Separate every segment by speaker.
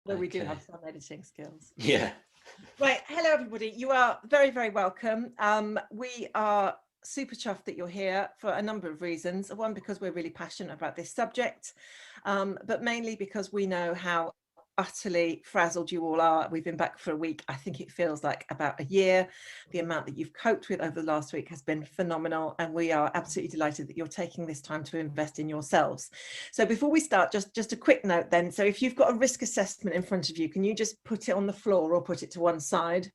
Speaker 1: Although we do have some editing skills.
Speaker 2: Yeah.
Speaker 1: Right. Hello, everybody. You are very, very welcome. We are super chuffed that you're here for a number of reasons. One, because we're really passionate about this subject, but mainly because we know how utterly frazzled you all are. We've been back for a week. I think it feels like about a year. The amount that you've coped with over the last week has been phenomenal, and we are absolutely delighted that you're taking this time to invest in yourselves. So before we start, just a quick note then. So if you've got a risk assessment in front of you, can you just put it on the floor or put it to one side?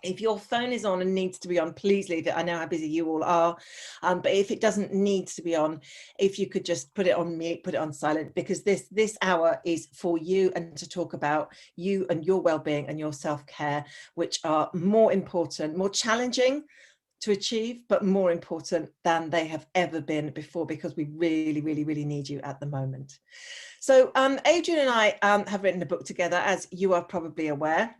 Speaker 1: If your phone is on and needs to be on, please leave it. I know how busy you all are, but if it doesn't need to be on, if you could just put it on mute, put it on silent, because this hour is for you and to talk about you and your well-being and your self-care, which are more important, more challenging to achieve, but more important than they have ever been before, because we really, really, really need you at the moment. So Adrian and I have written a book together, as you are probably aware.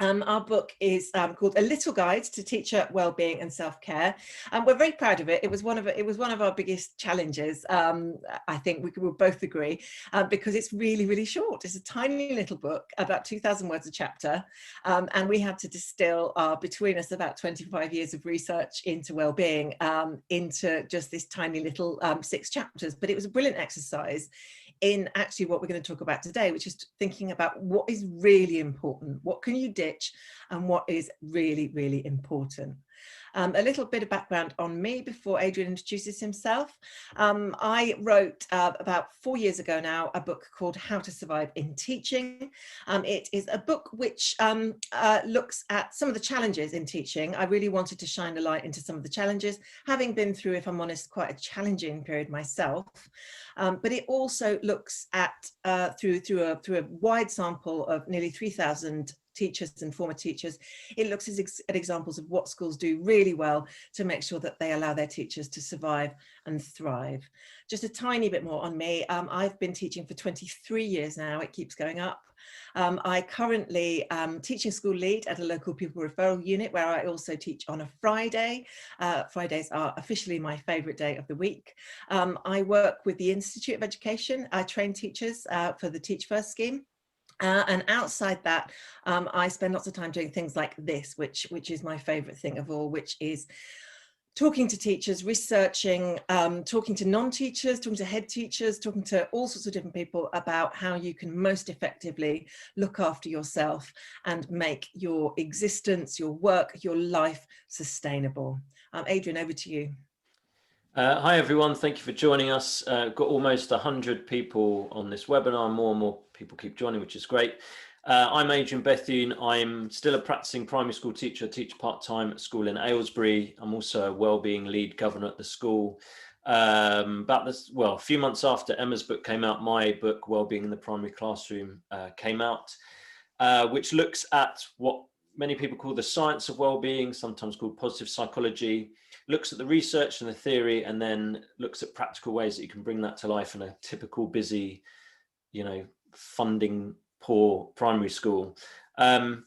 Speaker 1: Our book is called A Little Guide to Teacher Wellbeing and Self-Care, and we're very proud of it. It was one of our biggest challenges. I think we will both agree, because it's really, really short. It's a tiny little book, about 2,000 words a chapter, and we had to distill between us about 25 years of research into wellbeing into just this tiny little 6 chapters. But it was a brilliant exercise in actually what we're going to talk about today, which is thinking about what is really important, what can you ditch, and what is really, really important. A little bit of background on me before Adrian introduces himself. I wrote about 4 years ago now a book called How to Survive in Teaching. It is a book which looks at some of the challenges in teaching. I really wanted to shine a light into some of the challenges, having been through, if I'm honest, quite a challenging period myself. But it also looks at through a wide sample of nearly 3,000 teachers and former teachers. It looks at examples of what schools do really well to make sure that they allow their teachers to survive and thrive. Just a tiny bit more on me. I've been teaching for 23 years now. It keeps going up. I currently am teaching school lead at a local pupil referral unit, where I also teach on a Friday. Fridays are officially my favourite day of the week. I work with the Institute of Education. I train teachers for the Teach First scheme. And outside that, I spend lots of time doing things like this, which is my favourite thing of all, which is talking to teachers, researching, talking to non-teachers, talking to head teachers, talking to all sorts of different people about how you can most effectively look after yourself and make your existence, your work, your life sustainable. Adrian, over to you.
Speaker 2: Hi everyone, thank you for joining us. Got almost 100 people on this webinar. More and more people keep joining, which is great. I'm Adrian Bethune. I'm still a practicing primary school teacher. I teach part-time at a school in Aylesbury. I'm also a wellbeing lead governor at the school. A few months after Emma's book came out, my book, Wellbeing in the Primary Classroom, came out, which looks at what many people call the science of wellbeing, sometimes called positive psychology. Looks at the research and the theory, and then looks at practical ways that you can bring that to life in a typical busy, funding poor primary school. And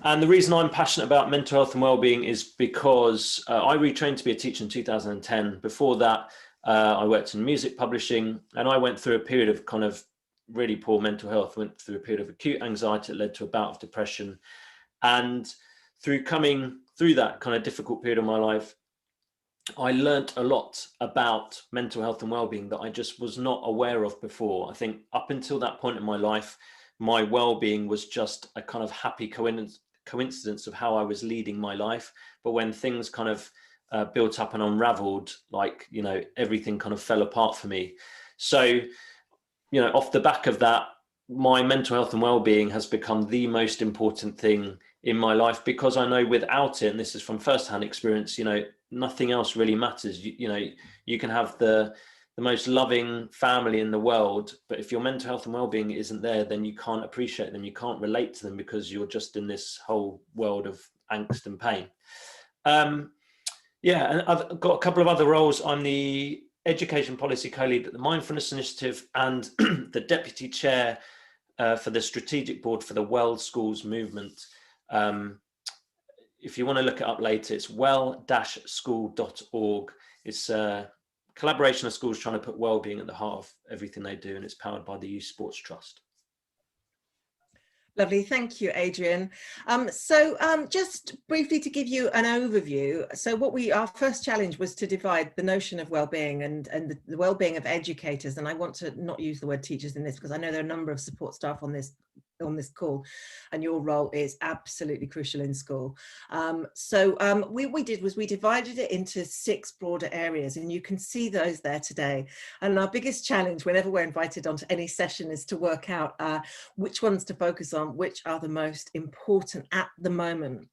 Speaker 2: the reason I'm passionate about mental health and wellbeing is because I retrained to be a teacher in 2010. Before that, I worked in music publishing, and I went through a period of kind of really poor mental health, went through a period of acute anxiety that led to a bout of depression. And through coming through that kind of difficult period of my life, I learnt a lot about mental health and well-being that I just was not aware of before. I think up until that point in my life, my well-being was just a kind of happy coincidence of how I was leading my life. But when things kind of built up and unraveled, everything kind of fell apart for me. So, off the back of that, my mental health and well-being has become the most important thing in my life, because I know without it, and this is from first-hand experience, nothing else really matters. You can have the most loving family in the world, but if your mental health and well-being isn't there, then you can't appreciate them, you can't relate to them, because you're just in this whole world of angst and pain. And I've got a couple of other roles. I'm the Education Policy Co-Lead at the Mindfulness Initiative and the Deputy Chair for the Strategic Board for the Well Schools Movement. If you want to look it up later, it's well-school.org. It's a collaboration of schools trying to put wellbeing at the heart of everything they do, and it's powered by the Youth Sports Trust.
Speaker 1: Lovely, thank you, Adrian. Just briefly to give you an overview. So our first challenge was to divide the notion of well-being and the well-being of educators. And I want to not use the word teachers in this because I know there are a number of support staff on this call, and your role is absolutely crucial in school. We divided it into 6 broader areas, and you can see those there today. And our biggest challenge whenever we're invited onto any session is to work out which ones to focus on, which are the most important at the moment.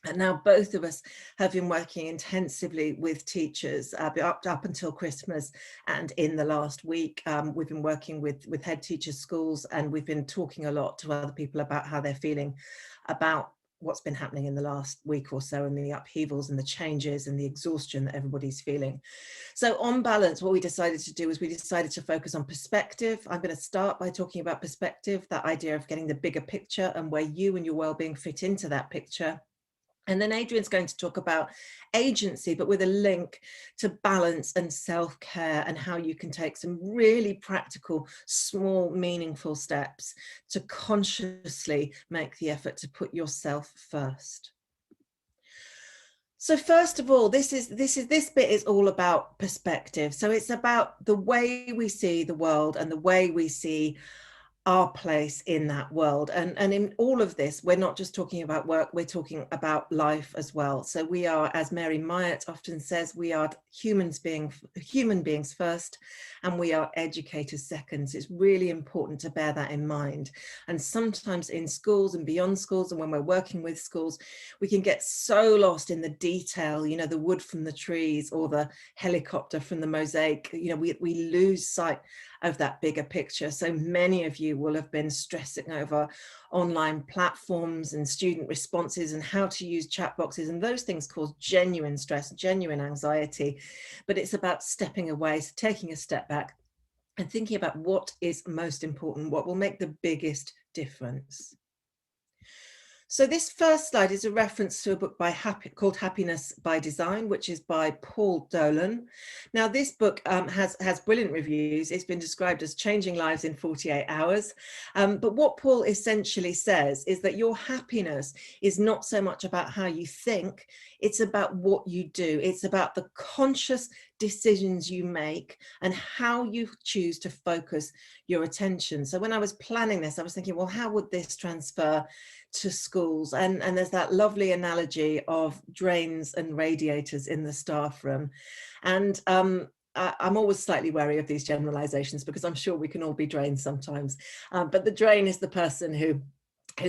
Speaker 1: And now both of us have been working intensively with teachers up until Christmas, and in the last week we've been working with head teachers, schools, and we've been talking a lot to other people about how they're feeling about what's been happening in the last week or so, and the upheavals and the changes and the exhaustion that everybody's feeling. So on balance, what we decided to do is we decided to focus on perspective. I'm going to start by talking about perspective, that idea of getting the bigger picture and where you and your well-being fit into that picture. And then Adrian's going to talk about agency, but with a link to balance and self-care, and how you can take some really practical, small, meaningful steps to consciously make the effort to put yourself first. So first of all, this bit is all about perspective. So it's about the way we see the world and the way we see our place in that world. And in all of this, we're not just talking about work, we're talking about life as well. So we are, as Mary Myatt often says, we are human beings first, and we are educators second. It's really important to bear that in mind. And sometimes in schools and beyond schools, and when we're working with schools, we can get so lost in the detail, you know, the wood from the trees or the helicopter from the mosaic. You know, we lose sight of that bigger picture. So many of you will have been stressing over online platforms and student responses and how to use chat boxes, and those things cause genuine stress, genuine anxiety. But it's about stepping away, so taking a step back and thinking about what is most important, what will make the biggest difference. So this first slide is a reference to a book called Happiness by Design, which is by Paul Dolan. Now, this book has brilliant reviews. It's been described as changing lives in 48 hours. But what Paul essentially says is that your happiness is not so much about how you think, it's about what you do. It's about the conscious decisions you make and how you choose to focus your attention. So when I was planning this, I was thinking, well, how would this transfer to schools? And there's that lovely analogy of drains and radiators in the staff room. And I'm always slightly wary of these generalizations because I'm sure we can all be drained sometimes. But the drain is the person who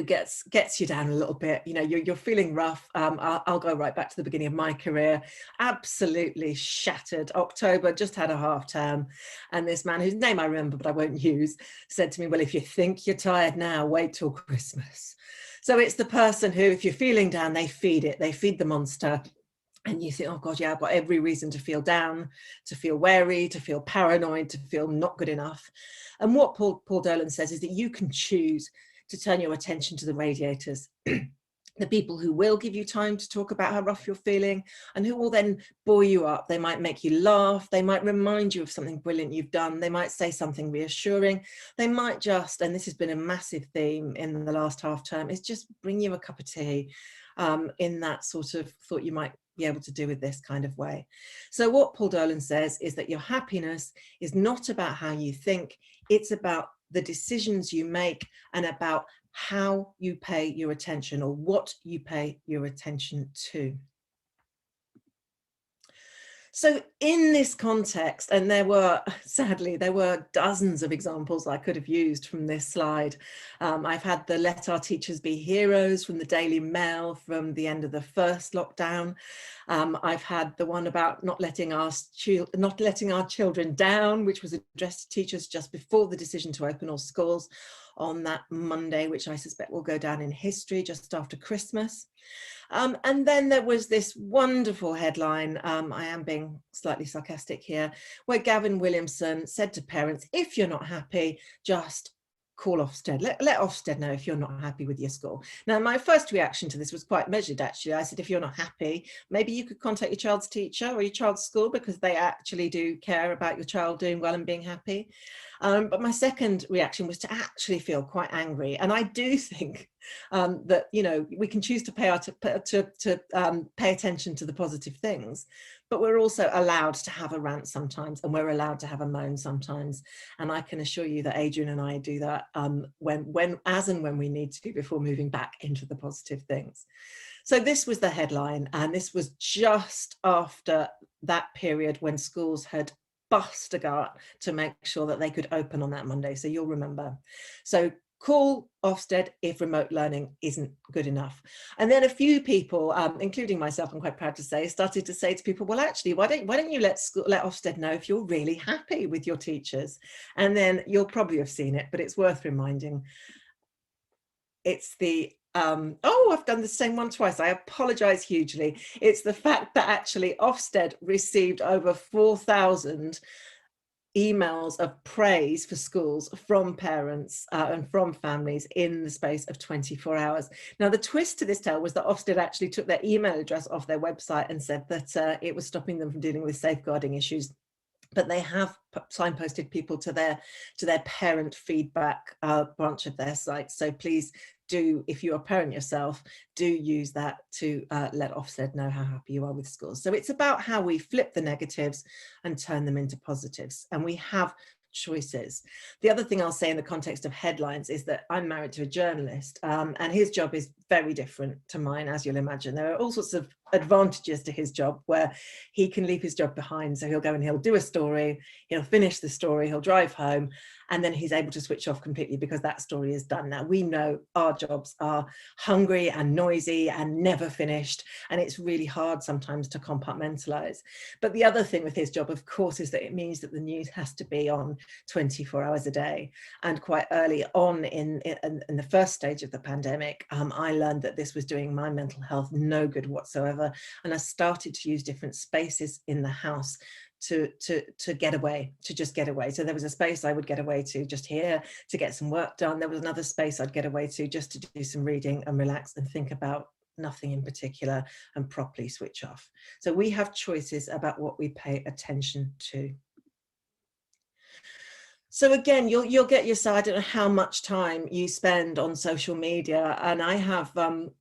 Speaker 1: gets you down a little bit. You know, you're feeling rough. I'll go right back to the beginning of my career, absolutely shattered. October, just had a half term, and this man, whose name I remember but I won't use, said to me, well, if you think you're tired now, wait till Christmas. So it's the person who, if you're feeling down, they feed the monster. And you think, oh God, yeah, I've got every reason to feel down, to feel wary, to feel paranoid, to feel not good enough. And what Paul Dolan says is that you can choose to turn your attention to the radiators, the people who will give you time to talk about how rough you're feeling and who will then buoy you up. They might make you laugh. They might remind you of something brilliant you've done. They might say something reassuring. They might just, and this has been a massive theme in the last half term, is just bring you a cup of tea in that sort of thought you might be able to do with this kind of way. So what Paul Dolan says is that your happiness is not about how you think, it's about the decisions you make and about how you pay your attention, or what you pay your attention to. So in this context, and sadly, there were dozens of examples I could have used from this slide. I've had the Let Our Teachers Be Heroes from the Daily Mail from the end of the first lockdown. I've had the one about not letting our children down, which was addressed to teachers just before the decision to open all schools on that Monday, which I suspect will go down in history just after Christmas. And then there was this wonderful headline, I am being slightly sarcastic here, where Gavin Williamson said to parents, if you're not happy, just call Ofsted. Let Ofsted know if you're not happy with your school. Now, my first reaction to this was quite measured, actually. I said, if you're not happy, maybe you could contact your child's teacher or your child's school, because they actually do care about your child doing well and being happy. But my second reaction was to actually feel quite angry. And I do think that, you know, we can choose to pay attention to the positive things, but we're also allowed to have a rant sometimes, and we're allowed to have a moan sometimes. And I can assure you that Adrian and I do that as and when we need to, before moving back into the positive things. So this was the headline, and this was just after that period when schools had bust a gut to make sure that they could open on that Monday. So you'll remember. So call Ofsted if remote learning isn't good enough. And then a few people, including myself, I'm quite proud to say, started to say to people, well, actually, why don't you let Ofsted know if you're really happy with your teachers? And then you'll probably have seen it, but it's worth reminding. It's the oh, I've done the same one twice. I apologize hugely. It's the fact that actually Ofsted received over 4,000 emails of praise for schools from parents and from families in the space of 24 hours. Now, the twist to this tale was that Ofsted actually took their email address off their website and said that it was stopping them from dealing with safeguarding issues. But they have signposted people to their parent feedback branch of their site. So please do, if you're a parent yourself, do use that to let Ofsted know how happy you are with schools. So it's about how we flip the negatives and turn them into positives. And we have choices. The other thing I'll say in the context of headlines is that I'm married to a journalist, and his job is very different to mine, as you'll imagine. There are all sorts of advantages to his job where he can leave his job behind. So he'll go and he'll do a story, he'll finish the story, he'll drive home, and then he's able to switch off completely because that story is done. Now, we know our jobs are hungry and noisy and never finished, and it's really hard sometimes to compartmentalize. But the other thing with his job, of course, is that it means that the news has to be on 24 hours a day. And quite early on in the first stage of the pandemic, I learned that this was doing my mental health no good whatsoever. And I started to use different spaces in the house to get away, to just get away. So there was a space I would get away to just here to get some work done. There was another space I'd get away to just to do some reading and relax and think about nothing in particular and properly switch off. So we have choices about what we pay attention to. So again, you'll get yourself, I don't know how much time you spend on social media, and I'm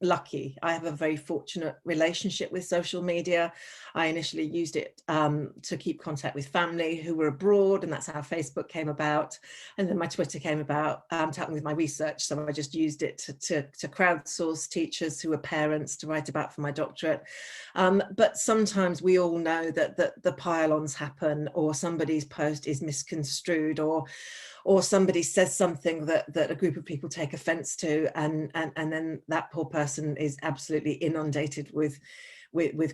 Speaker 1: lucky. I have a very fortunate relationship with social media. I initially used it to keep contact with family who were abroad, and that's how Facebook came about. And then my Twitter came about to help me with my research. So I just used it to crowdsource teachers who were parents to write about for my doctorate. But sometimes we all know that the pile-ons happen, or somebody's post is misconstrued, or somebody says something that a group of people take offense to, and then that poor person is absolutely inundated with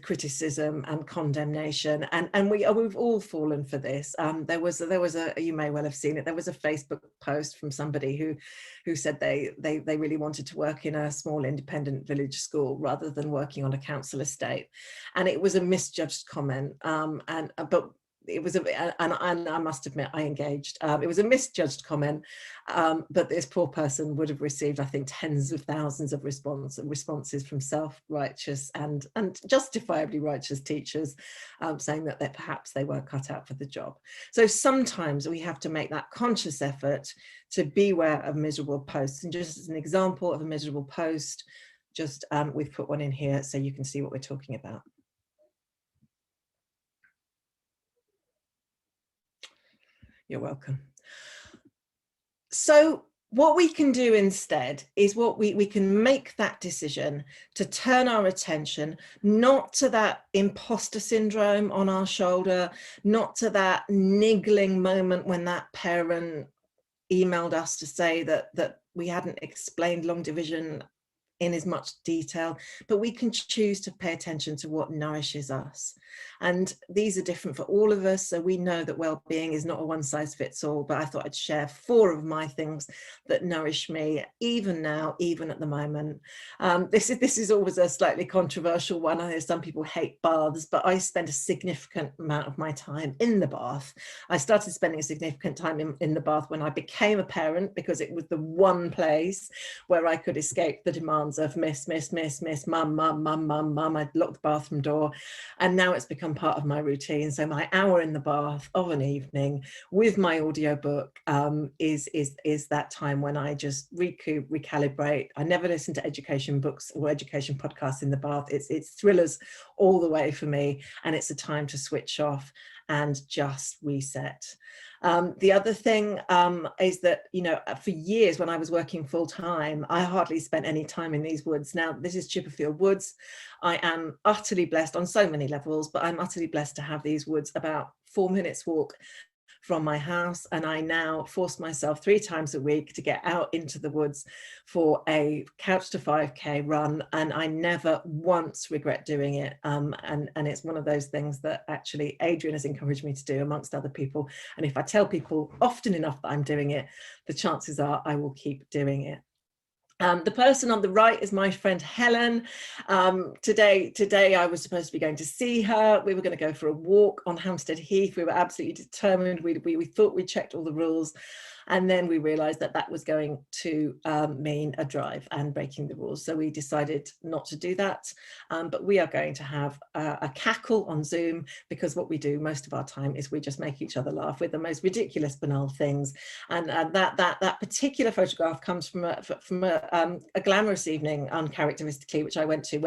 Speaker 1: criticism and condemnation, and we've all fallen for this. There was a, you may well have seen it, there was a Facebook post from somebody who said they really wanted to work in a small independent village school rather than working on a council estate, and it was a misjudged comment, but it was and I must admit I engaged. It was a misjudged comment, but this poor person would have received, I think, tens of thousands of responses from self-righteous and justifiably righteous teachers, saying that perhaps they weren't cut out for the job. So sometimes we have to make that conscious effort to beware of miserable posts. And just as an example of a miserable post, just we've put one in here so you can see what we're talking about. You're welcome. So what we can do instead is we can make that decision to turn our attention not to that imposter syndrome on our shoulder, not to that niggling moment when that parent emailed us to say that we hadn't explained long division in as much detail, but we can choose to pay attention to what nourishes us. And these are different for all of us. So we know that well-being is not a one size fits all, but I thought I'd share 4 of my things that nourish me, even now, even at the moment. This is always a slightly controversial one. I know some people hate baths, but I spend a significant amount of my time in the bath. I started spending a significant time in the bath when I became a parent, because it was the one place where I could escape the demands commands of miss, mum, mum, mum, mum, mum. I'd lock the bathroom door, and now it's become part of my routine. So my hour in the bath of an evening with my audiobook is that time when I just recoup, recalibrate. I never listen to education books or education podcasts in the bath. It's thrillers all the way for me, and it's a time to switch off and just reset. The other thing is that, you know, for years when I was working full time, I hardly spent any time in these woods. Now, this is Chipperfield Woods. I am utterly blessed on so many levels, but I'm utterly blessed to have these woods about 4 minutes walk from my house, and I now force myself 3 times a week to get out into the woods for a couch to 5K run, and I never once regret doing it. And it's one of those things that actually Adrian has encouraged me to do amongst other people, and if I tell people often enough that I'm doing it, the chances are I will keep doing it. The person on the right is my friend Helen. Today I was supposed to be going to see her. We were going to go for a walk on Hampstead Heath. We were absolutely determined. We thought we checked all the rules, and then we realized that that was going to mean a drive and breaking the rules. So we decided not to do that. But we are going to have a cackle on Zoom, because what we do most of our time is we just make each other laugh with the most ridiculous, banal things. And that particular photograph comes from a glamorous evening, uncharacteristically, which I went to,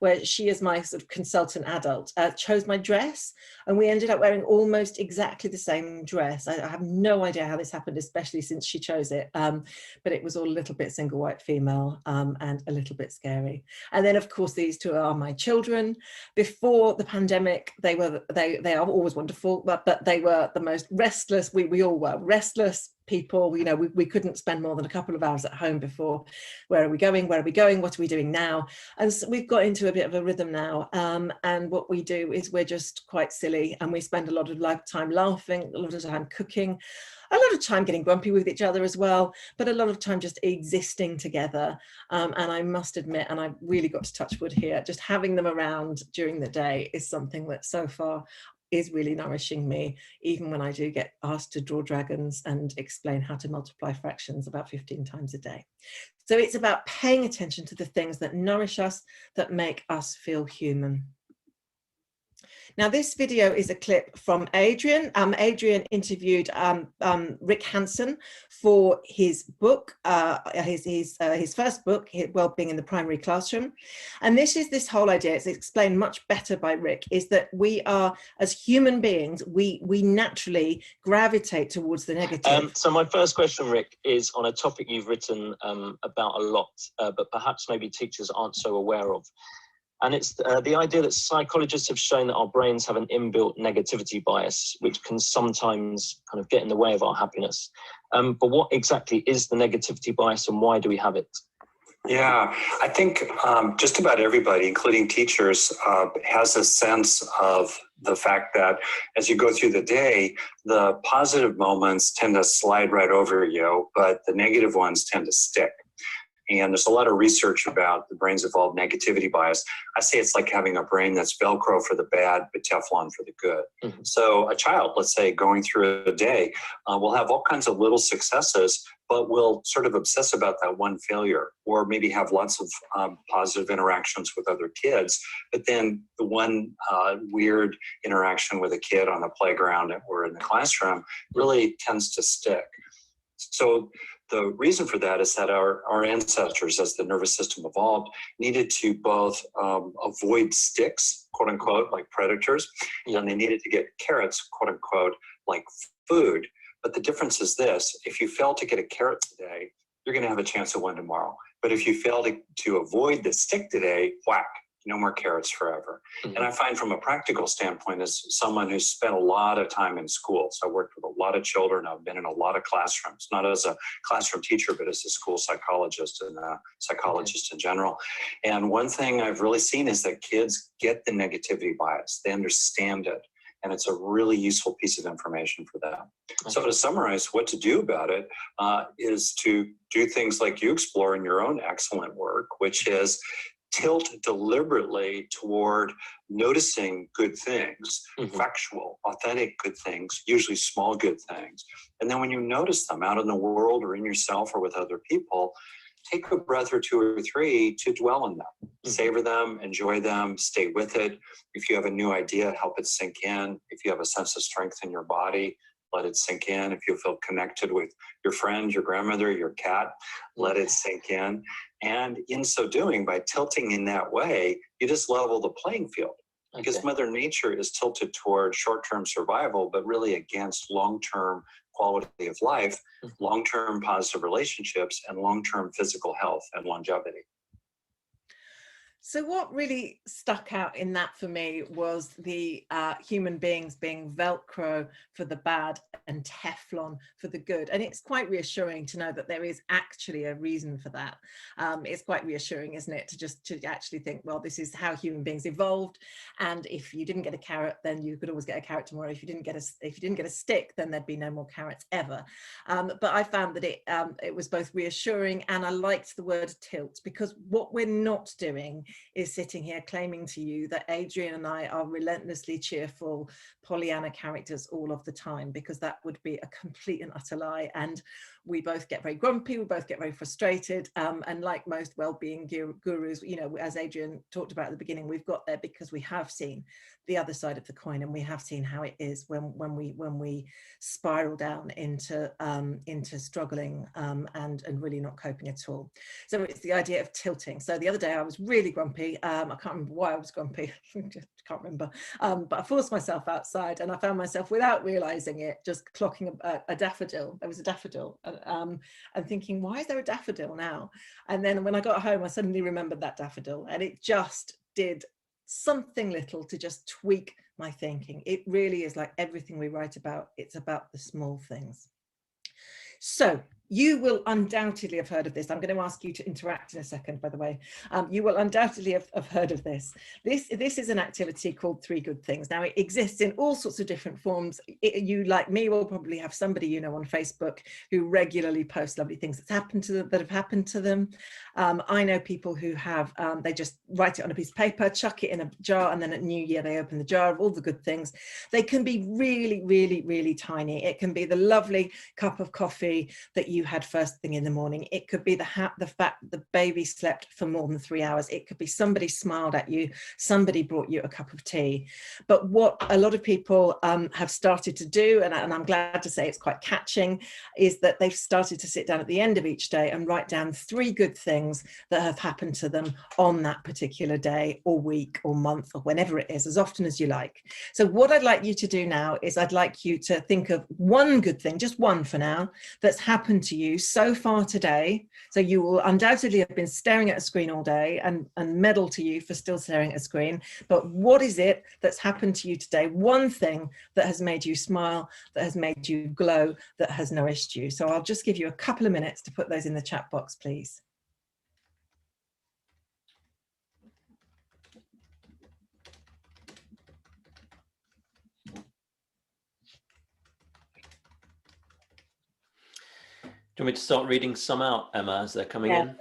Speaker 1: where she, as my sort of consultant adult, chose my dress, and we ended up wearing almost exactly the same dress. I have no idea how this happened, especially since she chose it, but it was all a little bit single white female, and a little bit scary. And then, of course, these two are my children. Before the pandemic, they are always wonderful, but they were the most restless. We all were restless people. You know, we couldn't spend more than a couple of hours at home before. Where are we going? Where are we going? What are we doing now? And so we've got into a bit of a rhythm now. And what we do is we're just quite silly, and we spend a lot of time laughing, a lot of time cooking, a lot of time getting grumpy with each other as well, but a lot of time just existing together. And I must admit, and I've really got to touch wood here, just having them around during the day is something that so far is really nourishing me, even when I do get asked to draw dragons and explain how to multiply fractions about 15 times a day. So it's about paying attention to the things that nourish us, that make us feel human. Now, this video is a clip from Adrian. Adrian interviewed Rick Hansen for his book, his first book, Wellbeing in the Primary Classroom. And this whole idea, it's explained much better by Rick, is that we are, as human beings, we naturally gravitate towards the negative.
Speaker 2: So my first question, Rick, is on a topic you've written about a lot, but perhaps maybe teachers aren't so aware of. And it's the idea that psychologists have shown that our brains have an inbuilt negativity bias, which can sometimes kind of get in the way of our happiness. But what exactly is the negativity bias, and why do we have it?
Speaker 3: Yeah, I think just about everybody, including teachers, has a sense of the fact that as you go through the day, the positive moments tend to slide right over you, but the negative ones tend to stick. And there's a lot of research about the brain's evolved negativity bias. I say it's like having a brain that's Velcro for the bad, but Teflon for the good. Mm-hmm. So a child, let's say, going through a day, will have all kinds of little successes, but will sort of obsess about that one failure, or maybe have lots of positive interactions with other kids. But then the one weird interaction with a kid on the playground or in the classroom really tends to stick. So the reason for that is that our ancestors, as the nervous system evolved, needed to both avoid sticks, quote unquote, like predators, and they needed to get carrots, quote unquote, like food. But the difference is this: if you fail to get a carrot today, you're going to have a chance of one tomorrow. But if you fail to avoid the stick today, whack, no more carrots forever. Mm-hmm. And I find from a practical standpoint, as someone who's spent a lot of time in school, so I worked with a lot of children, I've been in a lot of classrooms, not as a classroom teacher, but as a school psychologist and a psychologist in general. And one thing I've really seen is that kids get the negativity bias. They understand it. And it's a really useful piece of information for them. Okay. So to summarize what to do about it is to do things like you explore in your own excellent work, which is tilt deliberately toward noticing good things, factual, authentic good things, usually small good things. And then when you notice them out in the world or in yourself or with other people, take a breath or two or three to dwell on them, savor them, enjoy them, stay with it. If you have a new idea, help it sink in. If you have a sense of strength in your body, let it sink in. If you feel connected with your friend, your grandmother, your cat, let it sink in. And in so doing, by tilting in that way, you just level the playing field. Because Mother Nature is tilted toward short-term survival, but really against long-term quality of life, long-term positive relationships, and long-term physical health and longevity.
Speaker 1: So what really stuck out in that for me was the human beings being Velcro for the bad and Teflon for the good. And it's quite reassuring to know that there is actually a reason for that. It's quite reassuring, isn't it, to actually think, well, this is how human beings evolved. And if you didn't get a carrot, then you could always get a carrot tomorrow. If you didn't get a stick, then there'd be no more carrots ever. But I found that it was both reassuring, and I liked the word tilt, because what we're not doing is sitting here claiming to you that Adrian and I are relentlessly cheerful Pollyanna characters all of the time, because that would be a complete and utter lie. And we both get very grumpy, we both get very frustrated, and like most well-being gurus, you know, as Adrian talked about at the beginning, we've got there because we have seen the other side of the coin, and we have seen how it is when we spiral down into struggling and really not coping at all. So it's the idea of tilting. So the other day I was really grumpy. I can't remember why I was grumpy. Can't remember. But I forced myself outside, and I found myself, without realizing it, just clocking a daffodil. There was a daffodil, and thinking, why is there a daffodil now? And then when I got home, I suddenly remembered that daffodil, and it just did something little to just tweak my thinking. It really is like everything we write about. It's about the small things. So you will undoubtedly have heard of this. I'm going to ask you to interact in a second, by the way. You will undoubtedly have heard of this. This is an activity called 3 Good Things. Now, it exists in all sorts of different forms. You, like me, will probably have somebody you know on Facebook who regularly posts lovely things that have happened to them. I know people who have, they just write it on a piece of paper, chuck it in a jar, and then at New Year, they open the jar of all the good things. They can be really, really, really tiny. It can be the lovely cup of coffee that you had first thing in the morning. It could be the fact the baby slept for more than 3 hours. It could be somebody smiled at you, somebody brought you a cup of tea. But what a lot of people have started to do, and I'm glad to say it's quite catching, is that they've started to sit down at the end of each day and write down 3 good things that have happened to them on that particular day or week or month or whenever it is, as often as you like. So what I'd like you to do now is I'd like you to think of 1 good thing, just 1 for now, that's happened to you so far today. So you will undoubtedly have been staring at a screen all day, and medal to you for still staring at a screen. But what is it that's happened to you today? 1 thing that has made you smile, that has made you glow, that has nourished you. So I'll just give you a couple of minutes to put those in the chat box, please.
Speaker 2: Do you want me to start reading some out, Emma, as they're coming in?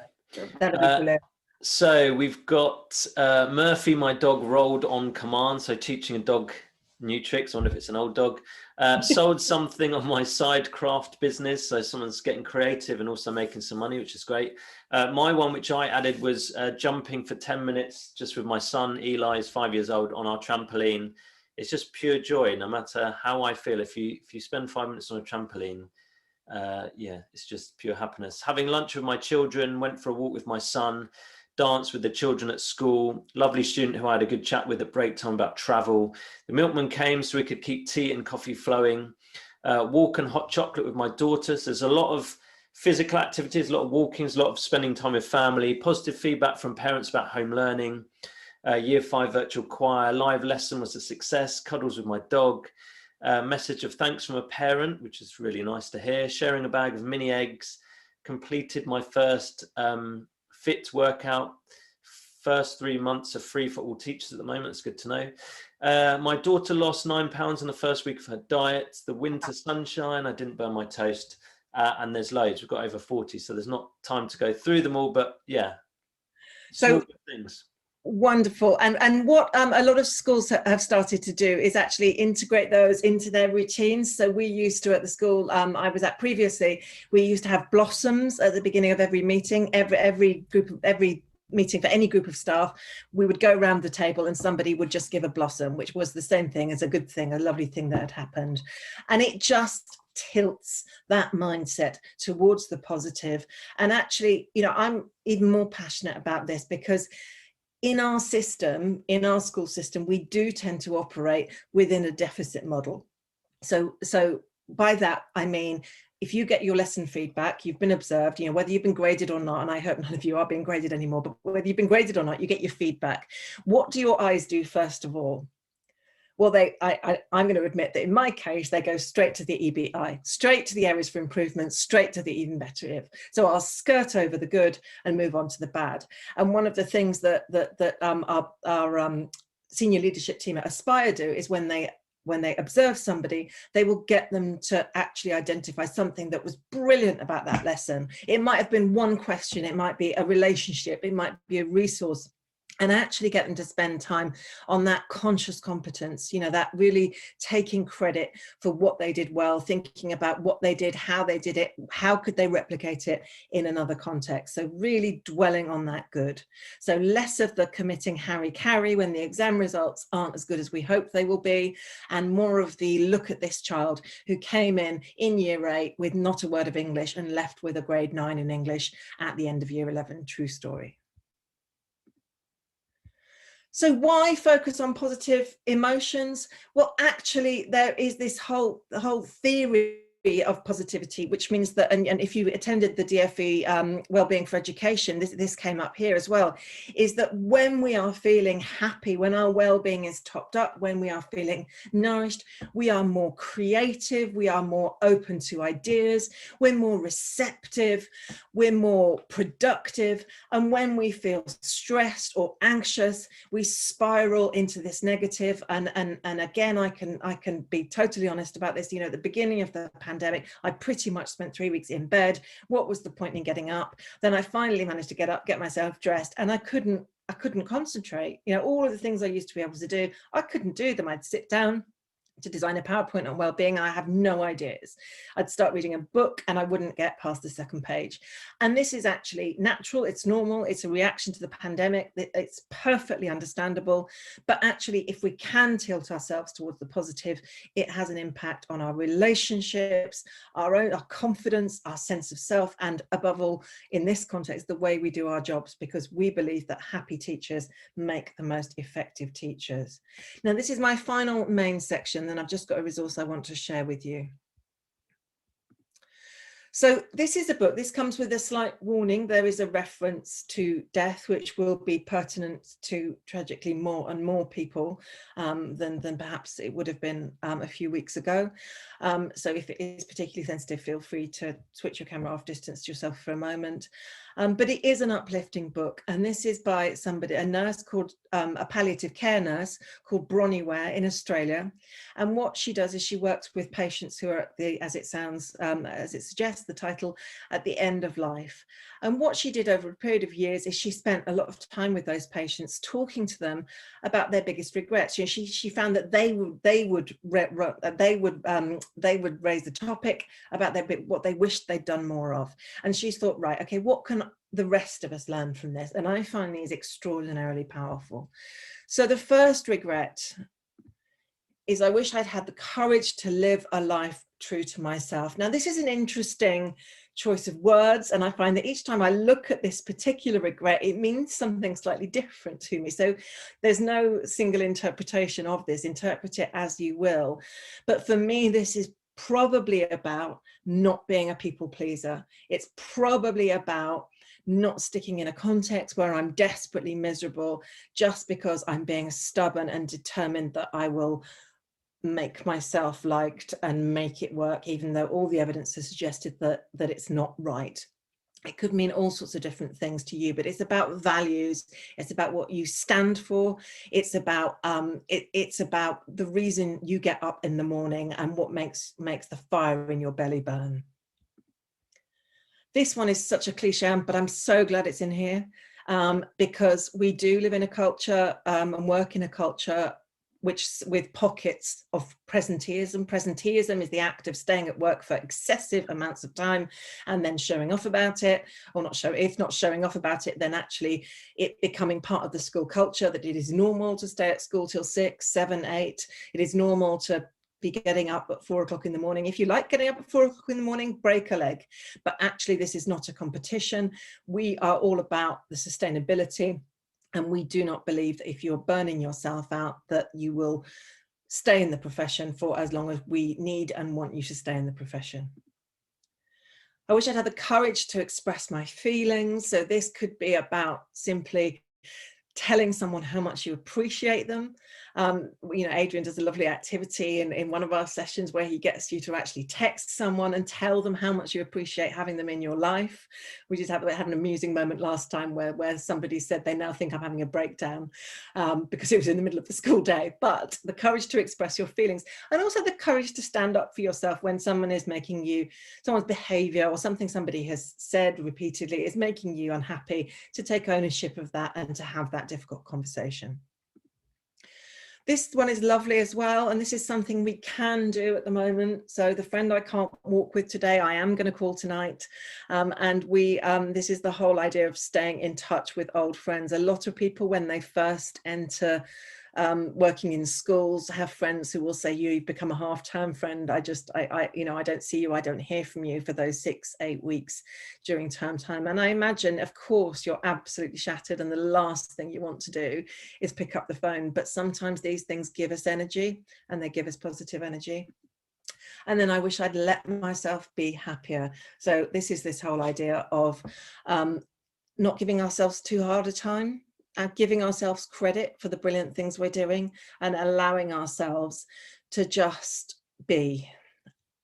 Speaker 1: That'd be brilliant.
Speaker 2: So we've got Murphy, my dog, rolled on command. So teaching a dog new tricks. I wonder if it's an old dog. Sold something on my side craft business. So someone's getting creative and also making some money, which is great. My one, which I added, was jumping for 10 minutes just with my son. Eli is 5 years old, on our trampoline. It's just pure joy, no matter how I feel. If you spend 5 minutes on a trampoline, yeah, it's just pure happiness. Having lunch with my children, went for a walk with my son, danced with the children at school. Lovely student who I had a good chat with at break time about travel. The milkman came so we could keep tea and coffee flowing. Walk and hot chocolate with my daughters. There's a lot of physical activities, a lot of walkings, a lot of spending time with family. Positive feedback from parents about home learning. Year 5 virtual choir. Live lesson was a success. Cuddles with my dog. Message of thanks from a parent, which is really nice to hear. Sharing a bag of mini eggs. Completed my first fit workout. First 3 months are free for all teachers at the moment. It's good to know. My daughter lost 9 pounds in the first week of her diet. The winter sunshine. I didn't burn my toast. And there's loads. We've got over 40, so there's not time to go through them all. But yeah. Small
Speaker 1: So
Speaker 2: good things.
Speaker 1: wonderful. And what a lot of schools have started to do is actually integrate those into their routines. So we used to, at the school I was at previously, we used to have blossoms at the beginning of every meeting. Every meeting for any group of staff, we would go around the table and somebody would just give a blossom, which was the same thing as a good thing, a lovely thing that had happened. And it just tilts that mindset towards the positive. And actually, you know, I'm even more passionate about this because in our system, in our school system, we do tend to operate within a deficit model. So by that, I mean, if you get your lesson feedback, you've been observed, you know, whether you've been graded or not, and I hope none of you are being graded anymore, but whether you've been graded or not, you get your feedback. What do your eyes do first of all? Well, I'm going to admit that in my case, they go straight to the EBI, straight to the areas for improvement, straight to the even better if. So I'll skirt over the good and move on to the bad. And one of the things that our senior leadership team at Aspire do is when they observe somebody, they will get them to actually identify something that was brilliant about that lesson. It might have been one question, it might be a relationship, it might be a resource, and actually get them to spend time on that conscious competence, you know, that really taking credit for what they did well, thinking about what they did, how they did it, how could they replicate it in another context. So really dwelling on that good. So less of the committing harry-carry when the exam results aren't as good as we hope they will be, and more of the look at this child who came in year 8 with not a word of English and left with a grade 9 in English at the end of year 11. True story. So why focus on positive emotions? Well, actually, there is this whole theory of positivity, which means that, and if you attended the DFE Wellbeing for Education, this came up here as well, is that when we are feeling happy, when our well-being is topped up, when we are feeling nourished, we are more creative, we are more open to ideas, we're more receptive, we're more productive. And when we feel stressed or anxious, we spiral into this negative. And again, I can be totally honest about this. You know, at the beginning of the pandemic, I pretty much spent 3 weeks in bed. What was the point in getting up? Then I finally managed to get up, get myself dressed, and I couldn't concentrate. You know, all of the things I used to be able to do, I couldn't do them. I'd sit down to design a PowerPoint on well-being, I have no ideas. I'd start reading a book and I wouldn't get past the second page. And this is actually natural, it's normal, it's a reaction to the pandemic, it's perfectly understandable. But actually, if we can tilt ourselves towards the positive, it has an impact on our relationships, our confidence, our sense of self, and above all, in this context, the way we do our jobs, because we believe that happy teachers make the most effective teachers. Now, this is my final main section, then I've just got a resource I want to share with you. So this is a book, this comes with a slight warning. There is a reference to death, which will be pertinent to, tragically, more and more people than perhaps it would have been a few weeks ago. So if it is particularly sensitive, feel free to switch your camera off, distance yourself for a moment. But it is an uplifting book, and this is by somebody, a nurse called, a palliative care nurse called Bronnie Ware in Australia. And what she does is she works with patients who are at the, as it sounds, as it suggests, the title, at the end of life. And what she did over a period of years is she spent a lot of time with those patients, talking to them about their biggest regrets. You know, she found that they would raise the topic about what they wished they'd done more of. And she thought, right, okay, what can the rest of us learn from this? And I find these extraordinarily powerful. So the first regret is, I wish I'd had the courage to live a life true to myself. Now, this is an interesting choice of words, and I find that each time I look at this particular regret, it means something slightly different to me. So there's no single interpretation of this, interpret it as you will. But for me, this is probably about not being a people pleaser. It's probably about not sticking in a context where I'm desperately miserable just because I'm being stubborn and determined that I will make myself liked and make it work, even though all the evidence has suggested that it's not right. It could mean all sorts of different things to you, but it's about values. It's about what you stand for. It's about it's about the reason you get up in the morning and what makes the fire in your belly burn. This one is such a cliche, but I'm so glad it's in here. because we do live in a culture and work in a culture with pockets of presenteeism. Presenteeism is the act of staying at work for excessive amounts of time and then showing off about it, or if not showing off about it, then actually it becoming part of the school culture, that it is normal to stay at school till 6, 7, 8. It is normal to be getting up at 4 o'clock in the morning. If you like getting up at 4 o'clock in the morning, break a leg. But actually, this is not a competition. We are all about the sustainability. And we do not believe that if you're burning yourself out, that you will stay in the profession for as long as we need and want you to stay in the profession. I wish I'd had the courage to express my feelings. So this could be about simply telling someone how much you appreciate them. You know, Adrian does a lovely activity in one of our sessions where he gets you to actually text someone and tell them how much you appreciate having them in your life. We just had an amusing moment last time where somebody said they now think I'm having a breakdown because it was in the middle of the school day. But the courage to express your feelings, and also the courage to stand up for yourself when someone is making you, someone's behavior or something somebody has said repeatedly is making you unhappy, to take ownership of that and to have that difficult conversation. This one is lovely as well, and this is something we can do at the moment. So the friend I can't walk with today, I am going to call tonight, and this is the whole idea of staying in touch with old friends. A lot of people, when they first enter working in schools, have friends who will say, you've become a half-term friend. I don't see you, I don't hear from you for those 6-8 weeks during term time. And I imagine, of course, you're absolutely shattered, and the last thing you want to do is pick up the phone. But sometimes these things give us energy, and they give us positive energy. And then I wish I'd let myself be happier. So this is this whole idea of not giving ourselves too hard a time, and giving ourselves credit for the brilliant things we're doing, and allowing ourselves to just be.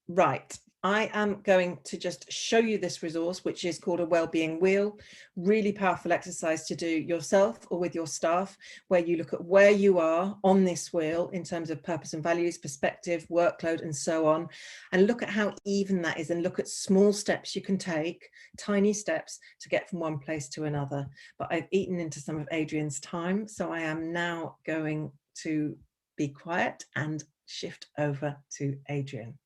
Speaker 1: Right, I am going to just show you this resource, which is called a Wellbeing Wheel. Really powerful exercise to do yourself or with your staff, where you look at where you are on this wheel in terms of purpose and values, perspective, workload, and so on, and look at how even that is, and look at small steps you can take, tiny steps, to get from one place to another. But I've eaten into some of Adrian's time, so I am now going to be quiet and shift over to Adrian.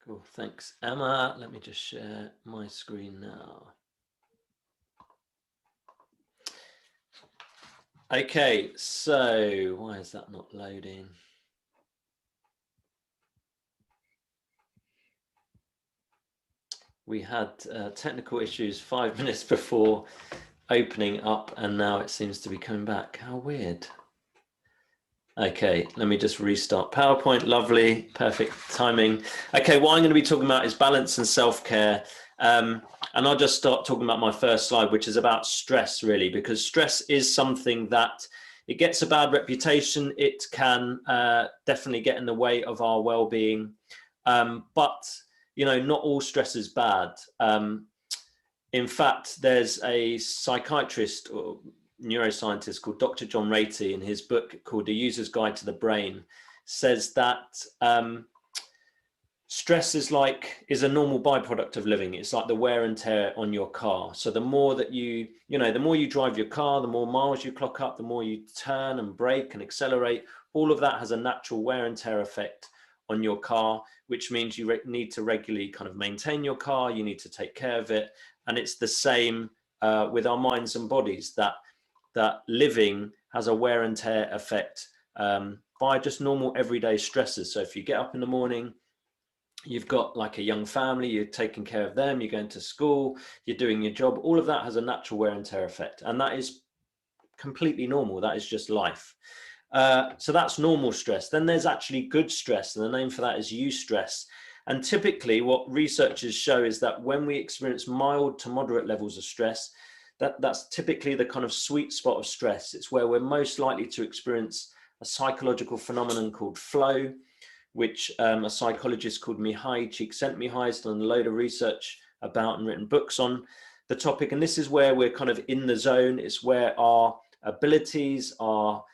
Speaker 2: Cool, thanks, Emma. Let me just share my screen now. Okay, so why is that not loading? We had technical issues 5 minutes before opening up, and now it seems to be coming back. How weird. Okay, let me just restart PowerPoint. Lovely, perfect timing. Okay, what I'm going to be talking about is balance and self-care. And I'll just start talking about my first slide, which is about stress, really, because stress is something that it gets a bad reputation. It can definitely get in the way of our well-being. But, you know, not all stress is bad. In fact, there's a psychiatrist or neuroscientist called Dr. John Ratey, in his book called The User's Guide to the Brain, says that stress is a normal byproduct of living. It's like the wear and tear on your car. So the more that the more you drive your car, the more miles you clock up, the more you turn and brake and accelerate, all of that has a natural wear and tear effect on your car, which means you need to regularly kind of maintain your car. You need to take care of it. And it's the same with our minds and bodies, that living has a wear and tear effect by just normal everyday stresses. So if you get up in the morning, you've got like a young family, you're taking care of them, you're going to school, you're doing your job, all of that has a natural wear and tear effect. And that is completely normal. That is just life. So that's normal stress. Then there's actually good stress, and the name for that is eustress. And typically what researchers show is that when we experience mild to moderate levels of stress, that's typically the kind of sweet spot of stress. It's where we're most likely to experience a psychological phenomenon called flow, which a psychologist called Mihai Csikszentmihalyi has done a load of research about and written books on the topic. And this is where we're kind of in the zone. It's where our abilities, our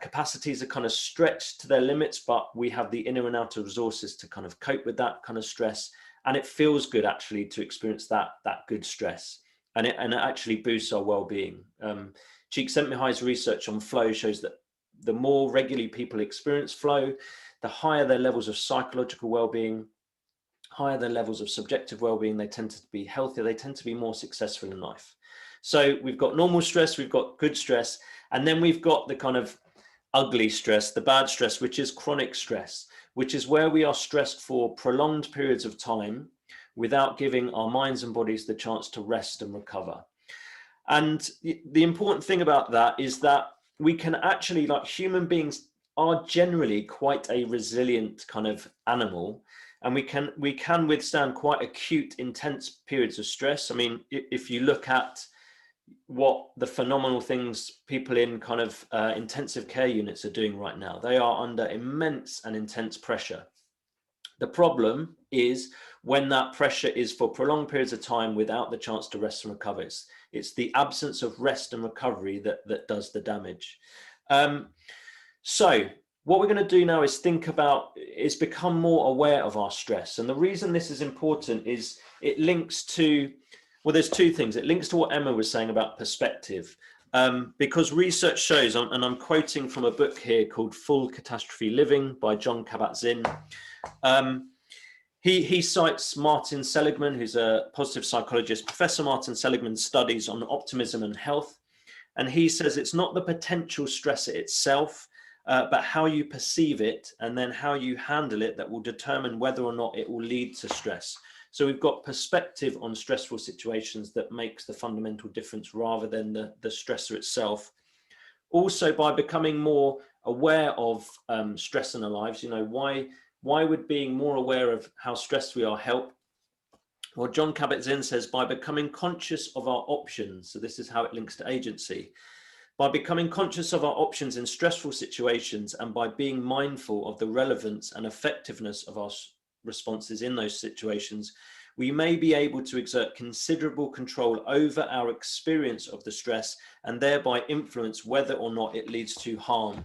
Speaker 2: capacities are kind of stretched to their limits, but we have the inner and outer resources to kind of cope with that kind of stress. And it feels good actually to experience that good stress. and it actually boosts our well-being. Csikszentmihalyi's research on flow shows that the more regularly people experience flow, the higher their levels of psychological well-being, higher their levels of subjective well-being. They tend to be healthier, they tend to be more successful in life. So we've got normal stress, we've got good stress, and then we've got the kind of ugly stress, the bad stress, which is chronic stress, which is where we are stressed for prolonged periods of time without giving our minds and bodies the chance to rest and recover. And the important thing about that is that we can actually, like, human beings are generally quite a resilient kind of animal, and we can withstand quite acute, intense periods of stress. I mean, if you look at what the phenomenal things people in kind of intensive care units are doing right now, they are under immense and intense pressure. The problem is when that pressure is for prolonged periods of time without the chance to rest and recover. It's the absence of rest and recovery that does the damage. So what we're going to do now is become more aware of our stress. And the reason this is important is it links to, well, there's two things. It links to what Emma was saying about perspective, because research shows, and I'm quoting from a book here called Full Catastrophe Living by Jon Kabat-Zinn. He cites Martin Seligman, who's a positive psychologist. Professor Martin Seligman studies on optimism and health. And he says it's not the potential stressor itself, but how you perceive it and then how you handle it that will determine whether or not it will lead to stress. So we've got perspective on stressful situations that makes the fundamental difference rather than the stressor itself. Also, by becoming more aware of stress in our lives, why would being more aware of how stressed we are help? Well, Jon Kabat-Zinn says by becoming conscious of our options, so this is how it links to agency, by becoming conscious of our options in stressful situations and by being mindful of the relevance and effectiveness of our responses in those situations, we may be able to exert considerable control over our experience of the stress and thereby influence whether or not it leads to harm.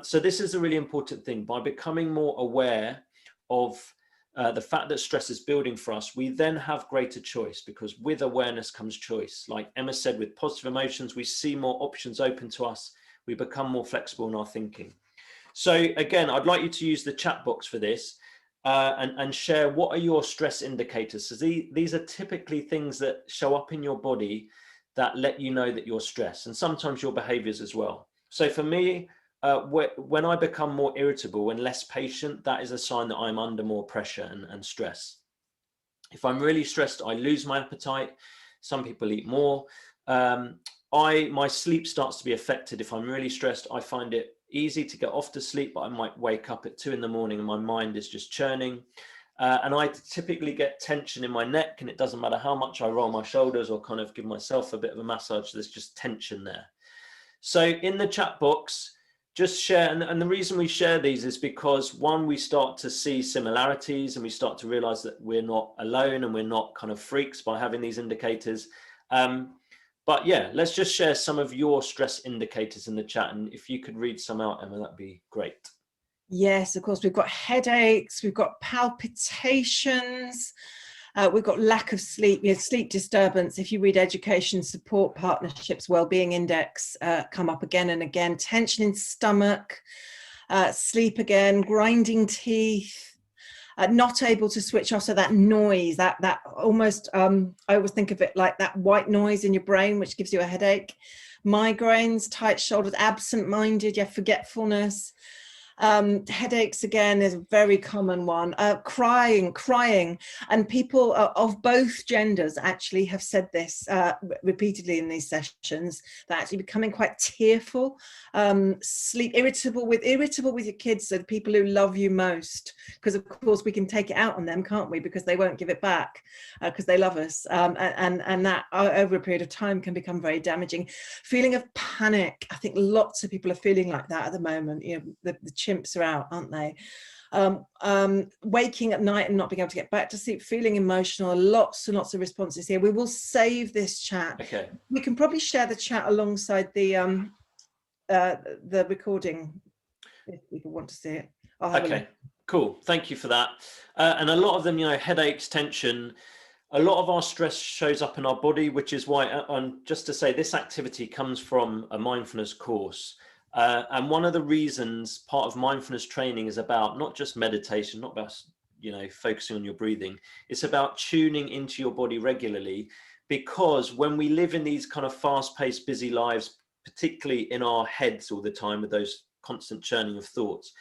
Speaker 2: So this is a really important thing. By becoming more aware of the fact that stress is building for us, we then have greater choice, because with awareness comes choice. Like Emma said, with positive emotions, we see more options open to us. We become more flexible in our thinking. So again, I'd like you to use the chat box for this and share what are your stress indicators. So these are typically things that show up in your body that let you know that you're stressed, and sometimes your behaviors as well. So for me, when I become more irritable and less patient, that is a sign that I'm under more pressure and stress. If I'm really stressed, I lose my appetite. Some people eat more. My sleep starts to be affected. If I'm really stressed, I find it easy to get off to sleep, but I might wake up at 2 a.m. and my mind is just churning. And I typically get tension in my neck, and it doesn't matter how much I roll my shoulders or kind of give myself a bit of a massage, there's just tension there. So in the chat box, just share, and the reason we share these is because, one, we start to see similarities and we start to realize that we're not alone and we're not kind of freaks by having these indicators. But yeah, let's just share some of your stress indicators in the chat. And if you could read some out, Emma, that'd be great.
Speaker 1: Yes, of course. We've got headaches, we've got palpitations, we've got lack of sleep, sleep disturbance. If you read Education Support Partnerships Wellbeing Index, come up again and again. Tension in stomach, sleep again, grinding teeth, not able to switch off. So that noise, that almost, I always think of it like that white noise in your brain, which gives you a headache. Migraines, tight shoulders, absent-minded, forgetfulness. Headaches again is a very common one. Crying, and people of both genders actually have said this repeatedly in these sessions. They're actually becoming quite tearful, irritable with your kids, so the people who love you most, because of course we can take it out on them, can't we, because they won't give it back because they love us, and that over a period of time can become very damaging. Feeling of panic, I think lots of people are feeling like that at the moment. The chimps are out, aren't they? Waking at night and not being able to get back to sleep, feeling emotional. Lots and lots of responses here. We will save this chat.
Speaker 2: Okay.
Speaker 1: We can probably share the chat alongside the recording if people want to see it.
Speaker 2: Okay, cool. Thank you for that. And a lot of them, headaches, tension. a lot of our stress shows up in our body, which is why, just to say, this activity comes from a mindfulness course. And one of the reasons part of mindfulness training is about not just meditation, not about, focusing on your breathing. It's about tuning into your body regularly, because when we live in these kind of fast-paced, busy lives, particularly in our heads all the time with those constant churning of thoughts,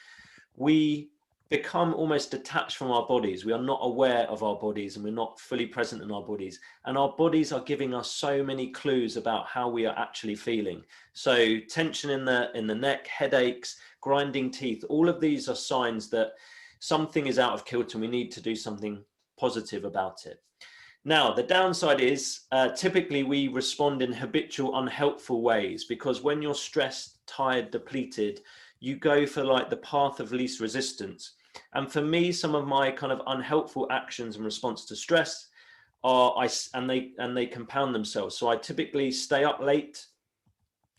Speaker 2: we become almost detached from our bodies. We are not aware of our bodies, and we're not fully present in our bodies. And our bodies are giving us so many clues about how we are actually feeling. So tension in the neck, headaches, grinding teeth, all of these are signs that something is out of kilter and we need to do something positive about it. Now, the downside is typically we respond in habitual, unhelpful ways, because when you're stressed, tired, depleted, you go for like the path of least resistance. And for me, some of my kind of unhelpful actions in response to stress and they compound themselves. So I typically stay up late,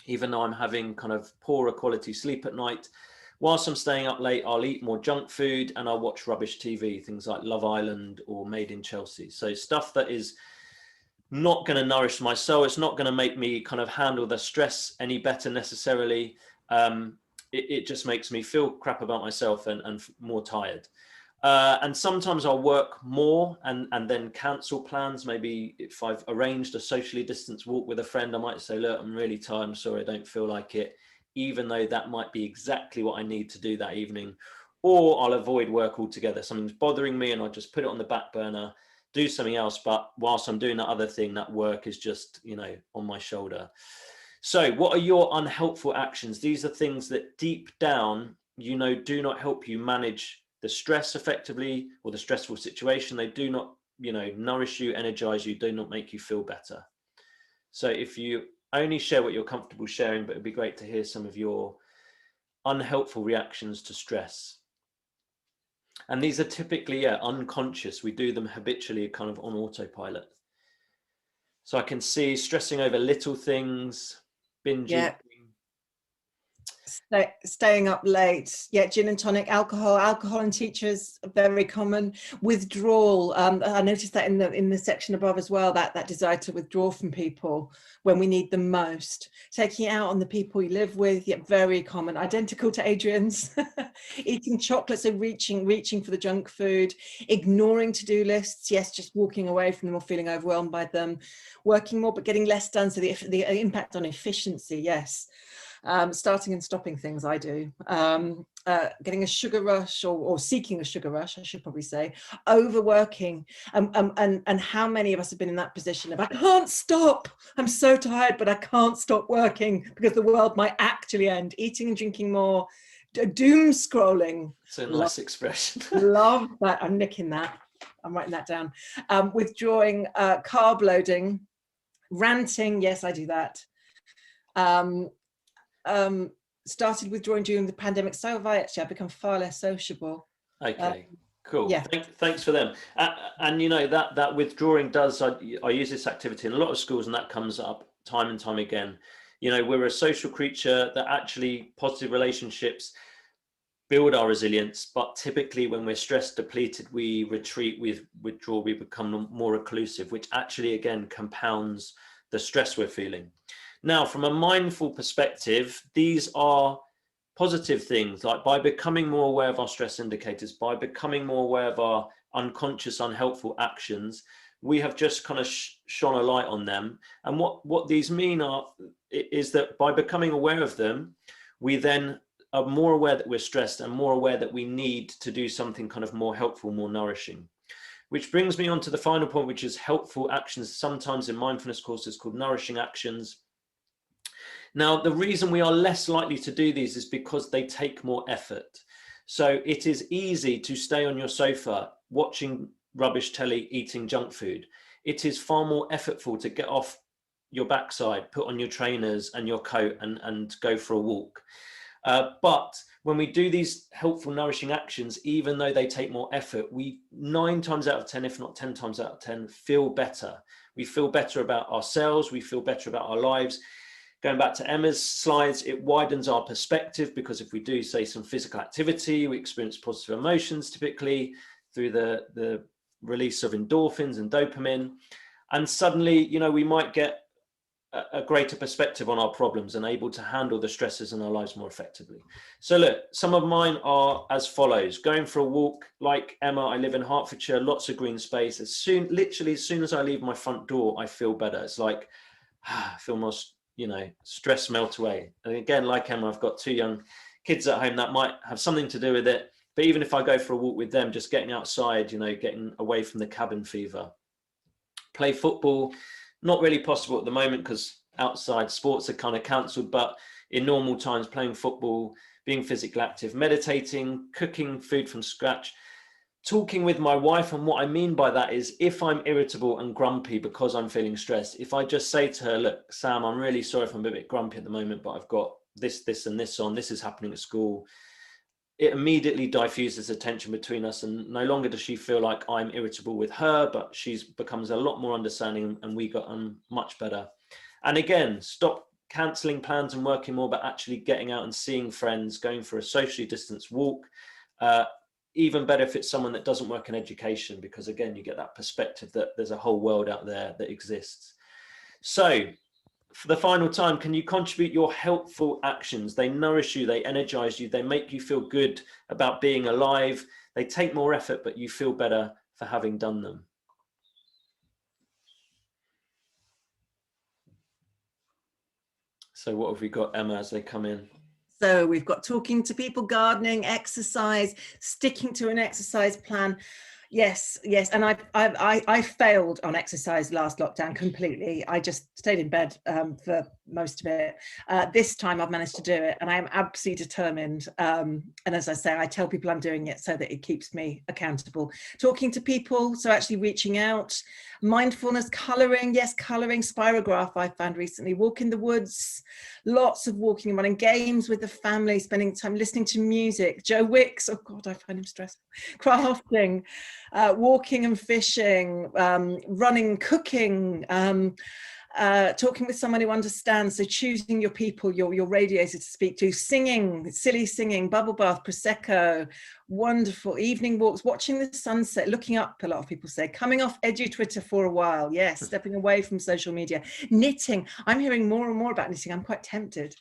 Speaker 2: even though I'm having kind of poorer quality sleep at night. Whilst I'm staying up late, I'll eat more junk food and I'll watch rubbish TV, things like Love Island or Made in Chelsea. So stuff that is not going to nourish my soul. It's not going to make me kind of handle the stress any better necessarily. It just makes me feel crap about myself and more tired. And sometimes I'll work more and then cancel plans. Maybe if I've arranged a socially distanced walk with a friend, I might say, look, I'm really tired, I'm sorry, I don't feel like it, even though that might be exactly what I need to do that evening. Or I'll avoid work altogether. Something's bothering me and I'll just put it on the back burner, do something else. But whilst I'm doing that other thing, that work is just, on my shoulder. So what are your unhelpful actions? These are things that deep down, do not help you manage the stress effectively or the stressful situation. They do not, nourish you, energize you, do not make you feel better. So if you only share what you're comfortable sharing, but it'd be great to hear some of your unhelpful reactions to stress. And these are typically, unconscious. We do them habitually, kind of on autopilot. So I can see stressing over little things, binge eating.
Speaker 1: Staying up late, gin and tonic, alcohol and teachers are very common. Withdrawal, I noticed that in the section above as well, that desire to withdraw from people when we need them most. Taking it out on the people you live with, very common. Identical to Adrian's. Eating chocolate, so reaching for the junk food. Ignoring to-do lists, just walking away from them or feeling overwhelmed by them. Working more but getting less done, so the impact on efficiency, yes. Starting and stopping things, I do. Getting a sugar rush or seeking a sugar rush, I should probably say. Overworking, and how many of us have been in that position of, I can't stop, I'm so tired, but I can't stop working because the world might actually end. Eating and drinking more, doom scrolling.
Speaker 2: It's a nice expression.
Speaker 1: Love that. I'm nicking that. I'm writing that down. Withdrawing, carb loading, ranting. Yes, I do that. Started withdrawing during the pandemic. So have I, actually. I've become far less sociable.
Speaker 2: Okay, cool.
Speaker 1: Yeah.
Speaker 2: Thanks for them. And that withdrawing does, I use this activity in a lot of schools, and that comes up time and time again. We're a social creature, that actually positive relationships build our resilience, but typically when we're stressed, depleted, we retreat, we withdraw, we become more reclusive, which actually again compounds the stress we're feeling. Now, from a mindful perspective, these are positive things, like by becoming more aware of our stress indicators, by becoming more aware of our unconscious, unhelpful actions, we have just kind of shone a light on them. And what these mean is that by becoming aware of them, we then are more aware that we're stressed and more aware that we need to do something kind of more helpful, more nourishing. Which brings me on to the final point, which is helpful actions, sometimes in mindfulness courses called nourishing actions. Now, the reason we are less likely to do these is because they take more effort. So it is easy to stay on your sofa watching rubbish telly, eating junk food. It is far more effortful to get off your backside, put on your trainers and your coat and go for a walk. But when we do these helpful, nourishing actions, even though they take more effort, we 9 times out of 10, if not 10 times out of 10, feel better. We feel better about ourselves. We feel better about our lives. Going back to Emma's slides, it widens our perspective, because if we do, say, some physical activity, we experience positive emotions typically through the release of endorphins and dopamine. And suddenly, you know, we might get a greater perspective on our problems and able to handle the stresses in our lives more effectively. So look, some of mine are as follows. Going for a walk, like Emma, I live in Hertfordshire, lots of green space. Literally as soon as I leave my front door, I feel better. It's like, I feel more, you know, stress melt away. And again, like Emma, I've got 2 young kids at home that might have something to do with it. But even if I go for a walk with them, just getting outside, you know, getting away from the cabin fever. Play football, not really possible at the moment because outside sports are kind of cancelled, but in normal times, playing football, being physically active, meditating, cooking food from scratch, talking with my wife. And what I mean by that is if I'm irritable and grumpy because I'm feeling stressed, if I just say to her, look, Sam, I'm really sorry if I'm a bit grumpy at the moment, but I've got this, and this on, this is happening at school. It immediately diffuses the tension between us, and no longer does she feel like I'm irritable with her, but she's becomes a lot more understanding, and we got on much better. And again, stop cancelling plans and working more, but actually getting out and seeing friends, going for a socially distanced walk. Even better if it's someone that doesn't work in education, because again, you get that perspective that there's a whole world out there that exists. So for the final time, can you contribute your helpful actions? They nourish you, they energize you, they make you feel good about being alive. They take more effort, but you feel better for having done them. So what have we got, Emma, as they come in?
Speaker 1: So we've got talking to people, gardening, exercise, sticking to an exercise plan. Yes, and I failed on exercise last lockdown completely. I just stayed in bed for most of it. This time I've managed to do it, and I am absolutely determined. And as I say, I tell people I'm doing it so that it keeps me accountable. Talking to people, so actually reaching out. Mindfulness, colouring, yes, colouring, spirograph I found recently. Walk in the woods, lots of walking and running, games with the family, spending time listening to music. Joe Wicks, oh God, I find him stressful. Crafting. Walking and fishing, running, cooking, talking with someone who understands, so choosing your people, your radiator to speak to, singing, silly singing, bubble bath, prosecco, wonderful evening walks, watching the sunset, looking up, a lot of people say, coming off edgy Twitter for a while, yes, stepping away from social media, knitting. I'm hearing more and more about knitting. I'm quite tempted.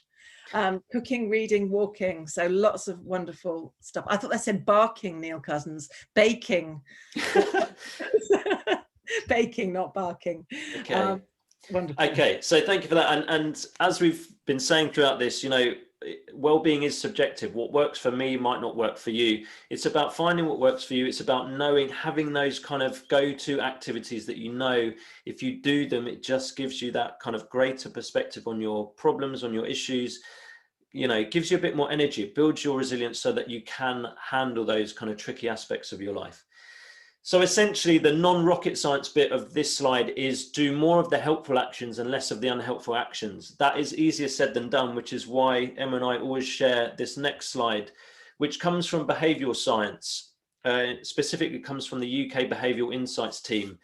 Speaker 1: Cooking, reading, walking, so lots of wonderful stuff. I thought I said barking, Neil Cousins. Baking. Baking, not barking.
Speaker 2: Okay.
Speaker 1: Wonderful.
Speaker 2: Okay, so thank you for that. And as we've been saying throughout this, you know, well-being is subjective. What works for me might not work for you. It's about finding what works for you. It's about knowing, having those kind of go-to activities that you know, if you do them, it just gives you that kind of greater perspective on your problems, on your issues. You know, it gives you a bit more energy, it builds your resilience so that you can handle those kind of tricky aspects of your life. So essentially, the non-rocket science bit of this slide is do more of the helpful actions and less of the unhelpful actions. That is easier said than done, which is why Emma and I always share this next slide, which comes from behavioural science. Specifically comes from the UK Behavioural Insights team,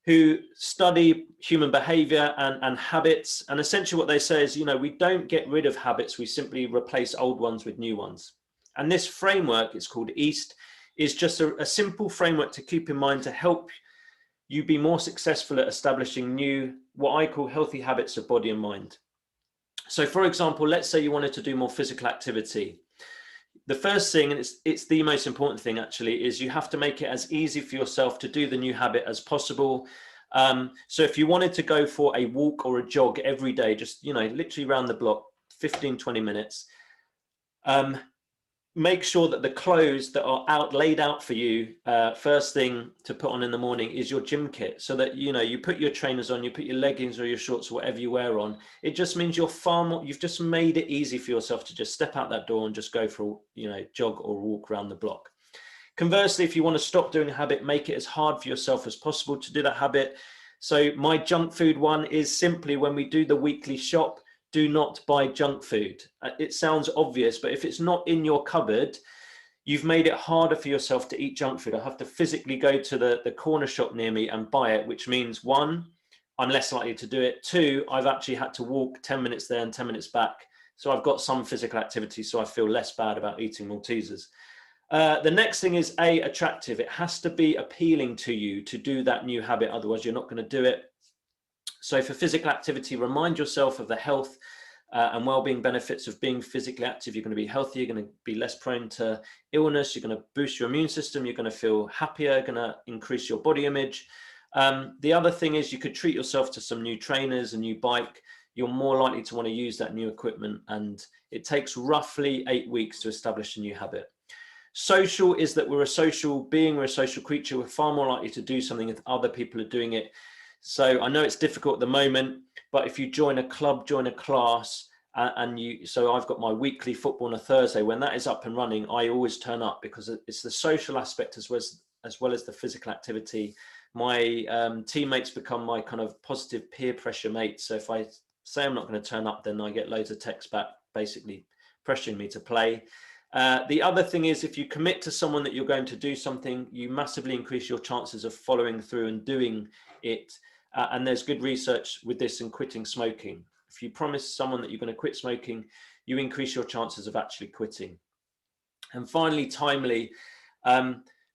Speaker 2: who study human behavior and habits. And essentially what they say is, you know, we don't get rid of habits, we simply replace old ones with new ones. And this framework, it's called EAST, is just a simple framework to keep in mind to help you be more successful at establishing new, what I call healthy habits of body and mind. So for example, let's say you wanted to do more physical activity. The first thing, and it's the most important thing actually, is you have to make it as easy for yourself to do the new habit as possible. So if you wanted to go for a walk or a jog every day, just, you know, literally around the block, 15, 20 minutes, make sure that the clothes that are laid out for you first thing to put on in the morning is your gym kit, so that, you know, you put your trainers on, you put your leggings or your shorts or whatever you wear on. It just means you're far more, you've just made it easy for yourself to just step out that door and just go for, you know, jog or walk around the block. Conversely, if you want to stop doing a habit, make it as hard for yourself as possible to do that habit. So my junk food one is simply, when we do the weekly shop, do not buy junk food. It sounds obvious, but if it's not in your cupboard, you've made it harder for yourself to eat junk food. I have to physically go to the corner shop near me and buy it, which means 1, I'm less likely to do it. 2, I've actually had to walk 10 minutes there and 10 minutes back. So I've got some physical activity, so I feel less bad about eating Maltesers. The next thing is attractive. It has to be appealing to you to do that new habit, otherwise you're not going to do it. So for physical activity, remind yourself of the health and well-being benefits of being physically active. You're going to be healthier, you're going to be less prone to illness, you're going to boost your immune system, you're going to feel happier, going to increase your body image. The other thing is you could treat yourself to some new trainers, a new bike. You're more likely to want to use that new equipment, and it takes roughly 8 weeks to establish a new habit. Social is that we're a social being, we're a social creature. We're far more likely to do something if other people are doing it. So I know it's difficult at the moment, but if you join a club, join a class, so I've got my weekly football on a Thursday. When that is up and running, I always turn up because it's the social aspect as well as the physical activity. My teammates become my kind of positive peer pressure mates. So if I say I'm not going to turn up, then I get loads of texts back basically pressuring me to play. The other thing is, if you commit to someone that you're going to do something, you massively increase your chances of following through and doing it. And there's good research with this in quitting smoking. If you promise someone that you're going to quit smoking, you increase your chances of actually quitting. And finally, timely.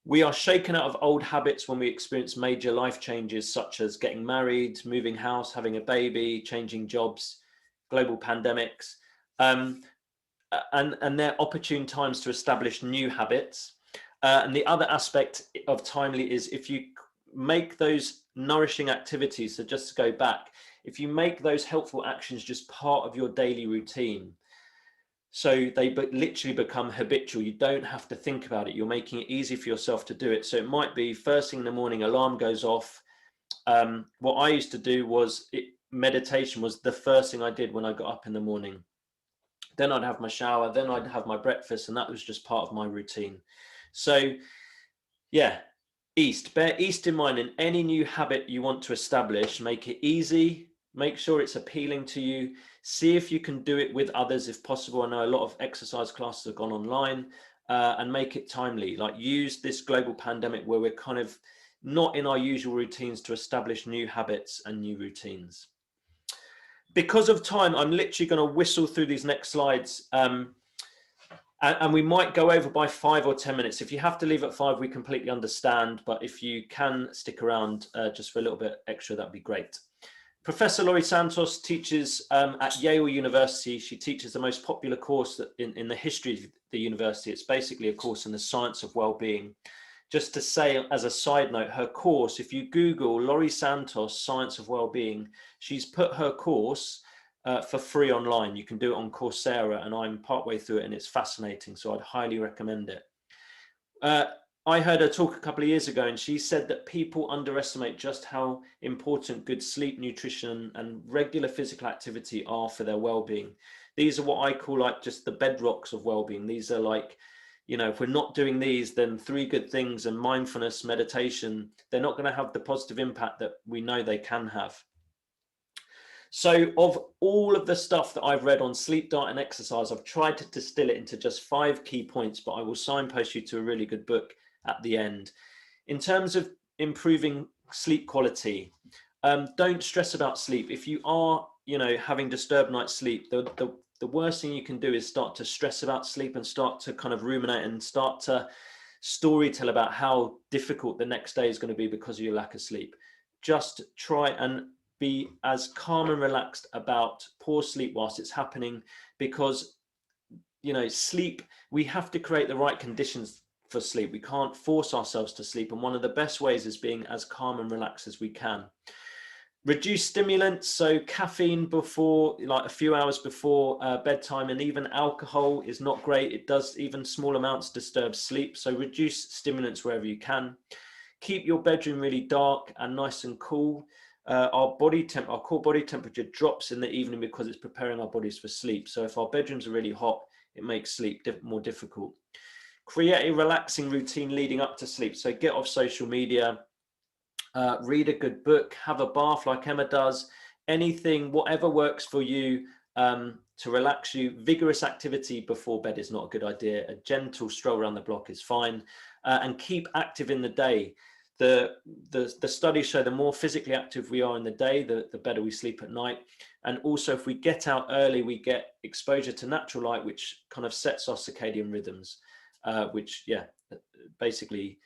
Speaker 2: We are shaken out of old habits when we experience major life changes, such as getting married, moving house, having a baby, changing jobs, global pandemics. And they're opportune times to establish new habits. And the other aspect of timely is if you make those nourishing activities, so just to go back, if you make those helpful actions just part of your daily routine, so they literally become habitual, you don't have to think about it, you're making it easy for yourself to do it. So it might be first thing in the morning, alarm goes off. What I used to do was meditation was the first thing I did when I got up in the morning. Then I'd have my shower, then I'd have my breakfast, and that was just part of my routine. So yeah, bear East in mind in any new habit you want to establish. Make it easy, make sure it's appealing to you, see if you can do it with others if possible. I know a lot of exercise classes have gone online, and make it timely. Like, use this global pandemic where we're kind of not in our usual routines to establish new habits and new routines. Because of time, I'm literally going to whistle through these next slides, and we might go over by 5 or 10 minutes. If you have to leave at 5, we completely understand, but if you can stick around just for a little bit extra, that'd be great. Professor Laurie Santos teaches at Yale University. She teaches the most popular course in the history of the university. It's basically a course in the science of well-being. Just to say, as a side note, her course, if you Google Laurie Santos Science of Wellbeing, she's put her course for free online. You can do it on Coursera, and I'm partway through it, and it's fascinating, so I'd highly recommend it. I heard her talk a couple of years ago, and she said that people underestimate just how important good sleep, nutrition, and regular physical activity are for their well-being. These are what I call like just the bedrocks of well-being. These are like, you know, if we're not doing these, then 3 good things and mindfulness, meditation, they're not going to have the positive impact that we know they can have. So of all of the stuff that I've read on sleep, diet, and exercise, I've tried to distill it into just 5 key points, but I will signpost you to a really good book at the end. In terms of improving sleep quality, don't stress about sleep. If you are, you know, having disturbed night's sleep, the worst thing you can do is start to stress about sleep and start to kind of ruminate and start to storytell about how difficult the next day is going to be because of your lack of sleep. Just try and be as calm and relaxed about poor sleep whilst it's happening, because, you know, sleep, we have to create the right conditions for sleep. We can't force ourselves to sleep, and one of the best ways is being as calm and relaxed as we can. Reduce stimulants, so caffeine before, like a few hours before bedtime, and even alcohol is not great. It does, even small amounts, disturb sleep. So reduce stimulants wherever you can. Keep your bedroom really dark and nice and cool. Our core body temperature drops in the evening because it's preparing our bodies for sleep. So if our bedrooms are really hot, it makes sleep more difficult. Create a relaxing routine leading up to sleep. So get off social media. Read a good book, have a bath like Emma does, anything, whatever works for you to relax you. Vigorous activity before bed is not a good idea. A gentle stroll around the block is fine. And keep active in the day. The studies show the more physically active we are in the day, the better we sleep at night. And also, if we get out early, we get exposure to natural light, which kind of sets our circadian rhythms. which, yeah, basically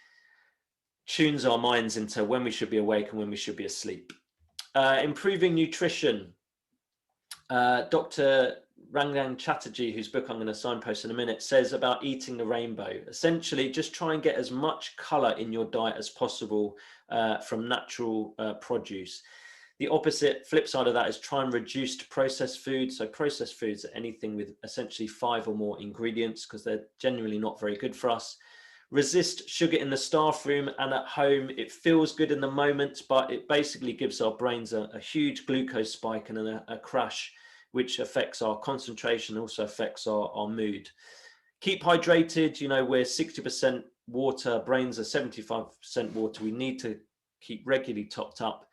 Speaker 2: tunes our minds into when we should be awake and when we should be asleep. Improving nutrition. Dr. Rangan Chatterjee, whose book I'm going to signpost in a minute, says about eating the rainbow. Essentially, just try and get as much colour in your diet as possible from natural produce. The opposite, flip side of that, is try and reduce processed foods. So processed foods are anything with essentially 5 or more ingredients, because they're generally not very good for us. Resist sugar in the staff room and at home. It feels good in the moment, but it basically gives our brains a huge glucose spike and a crash, which affects our concentration, also affects our mood. Keep hydrated. You know, we're 60% water, brains are 75% water. We need to keep regularly topped up.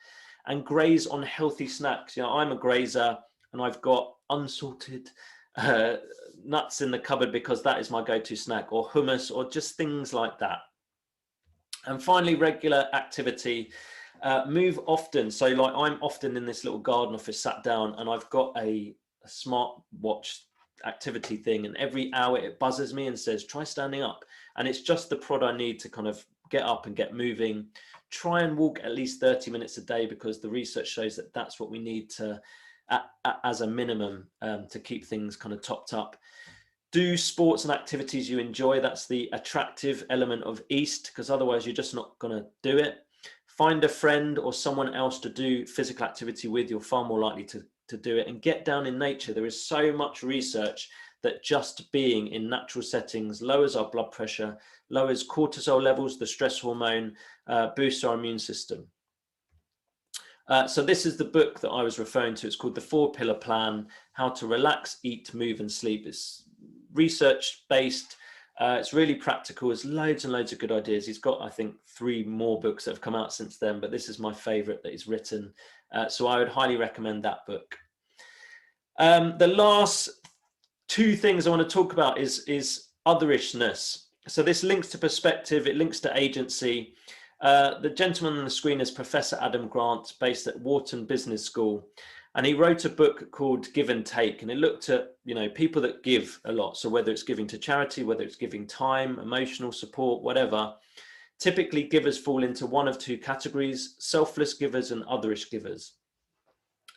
Speaker 2: And graze on healthy snacks. You know, I'm a grazer, and I've got unsalted nuts in the cupboard because that is my go-to snack, or hummus, or just things like that. And finally, regular activity. Move often. So like, I'm often in this little garden office sat down, and I've got a smart watch activity thing, and every hour it buzzes me and says, try standing up. And it's just the prod I need to kind of get up and get moving. Try and walk at least 30 minutes a day, because the research shows that that's what we need to, as a minimum, to keep things kind of topped up. Do sports and activities you enjoy. That's the attractive element of East, because otherwise you're just not going to do it. Find a friend or someone else to do physical activity with. You're far more likely to do it. And get down in nature. There is so much research that just being in natural settings lowers our blood pressure, lowers cortisol levels, the stress hormone, boosts our immune system. So this is the book that I was referring to. It's called The 4-Pillar Plan: How to Relax, Eat, Move and Sleep. It's research-based. It's really practical. There's loads and loads of good ideas. He's got, I think, 3 more books that have come out since then, but this is my favorite that he's written. So I would highly recommend that book. The last 2 things I want to talk about is otherishness. So this links to perspective. It links to agency. The gentleman on the screen is Professor Adam Grant, based at Wharton Business School. And he wrote a book called Give and Take. And it looked at, you know, people that give a lot. So whether it's giving to charity, whether it's giving time, emotional support, whatever, typically givers fall into one of 2 categories: selfless givers and otherish givers.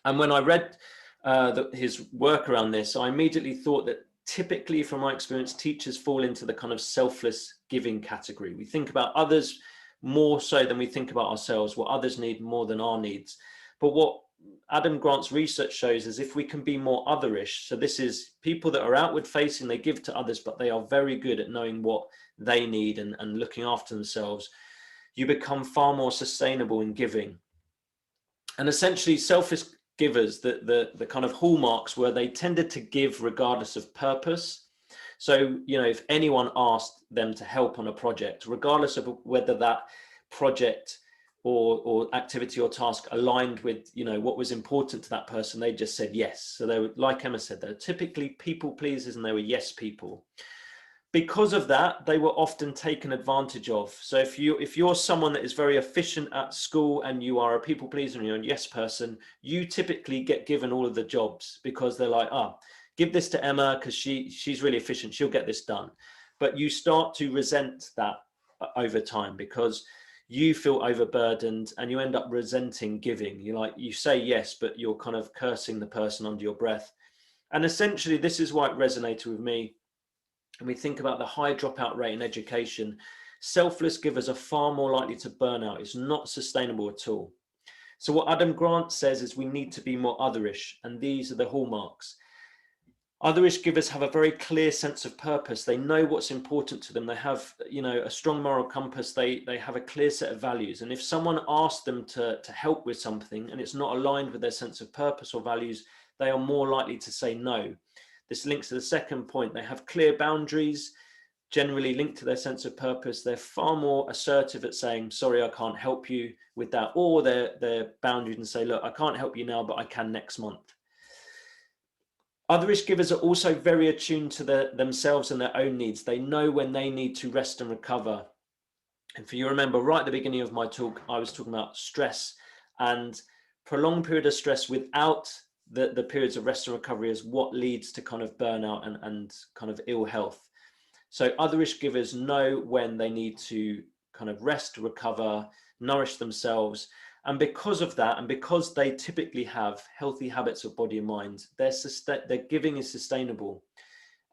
Speaker 2: And when I read his work around this, I immediately thought that typically, from my experience, teachers fall into the kind of selfless giving category. We think about others more so than we think about ourselves, what others need more than our needs. But what Adam Grant's research shows is if we can be more otherish, so this is people that are outward facing, they give to others, but they are very good at knowing what they need and looking after themselves, you become far more sustainable in giving. And essentially, selfish givers, the kind of hallmarks were they tended to give regardless of purpose. So, you know, if anyone asked them to help on a project, regardless of whether that project or activity or task aligned with, you know, what was important to that person, they just said yes. So they were, like Emma said, they're typically people pleasers, and they were yes people. Because of that, they were often taken advantage of. So if you're someone that is very efficient at school and you are a people pleaser and you're a yes person, you typically get given all of the jobs, because they're like, give this to Emma because she's really efficient, she'll get this done. But you start to resent that over time, because you feel overburdened and you end up resenting giving. You say yes, but you're kind of cursing the person under your breath. And essentially, this is why it resonated with me. And we think about the high dropout rate in education. Selfless givers are far more likely to burn out. It's not sustainable at all. So what Adam Grant says is we need to be more otherish, and these are the hallmarks. Otherish givers have a very clear sense of purpose. They know what's important to them. They have, you know, a strong moral compass. They have a clear set of values. And if someone asks them to help with something and it's not aligned with their sense of purpose or values, they are more likely to say no. This links to the second point. They have clear boundaries, generally linked to their sense of purpose. They're far more assertive at saying, sorry, I can't help you with that. Or they're boundaried and say, look, I can't help you now, but I can next month. Otherish givers are also very attuned to themselves and their own needs. They know when they need to rest and recover. And if you remember right at the beginning of my talk, I was talking about stress, and prolonged period of stress without the periods of rest and recovery is what leads to kind of burnout and kind of ill health. So otherish givers know when they need to kind of rest, recover, nourish themselves. And because of that, and because they typically have healthy habits of body and mind, their giving is sustainable.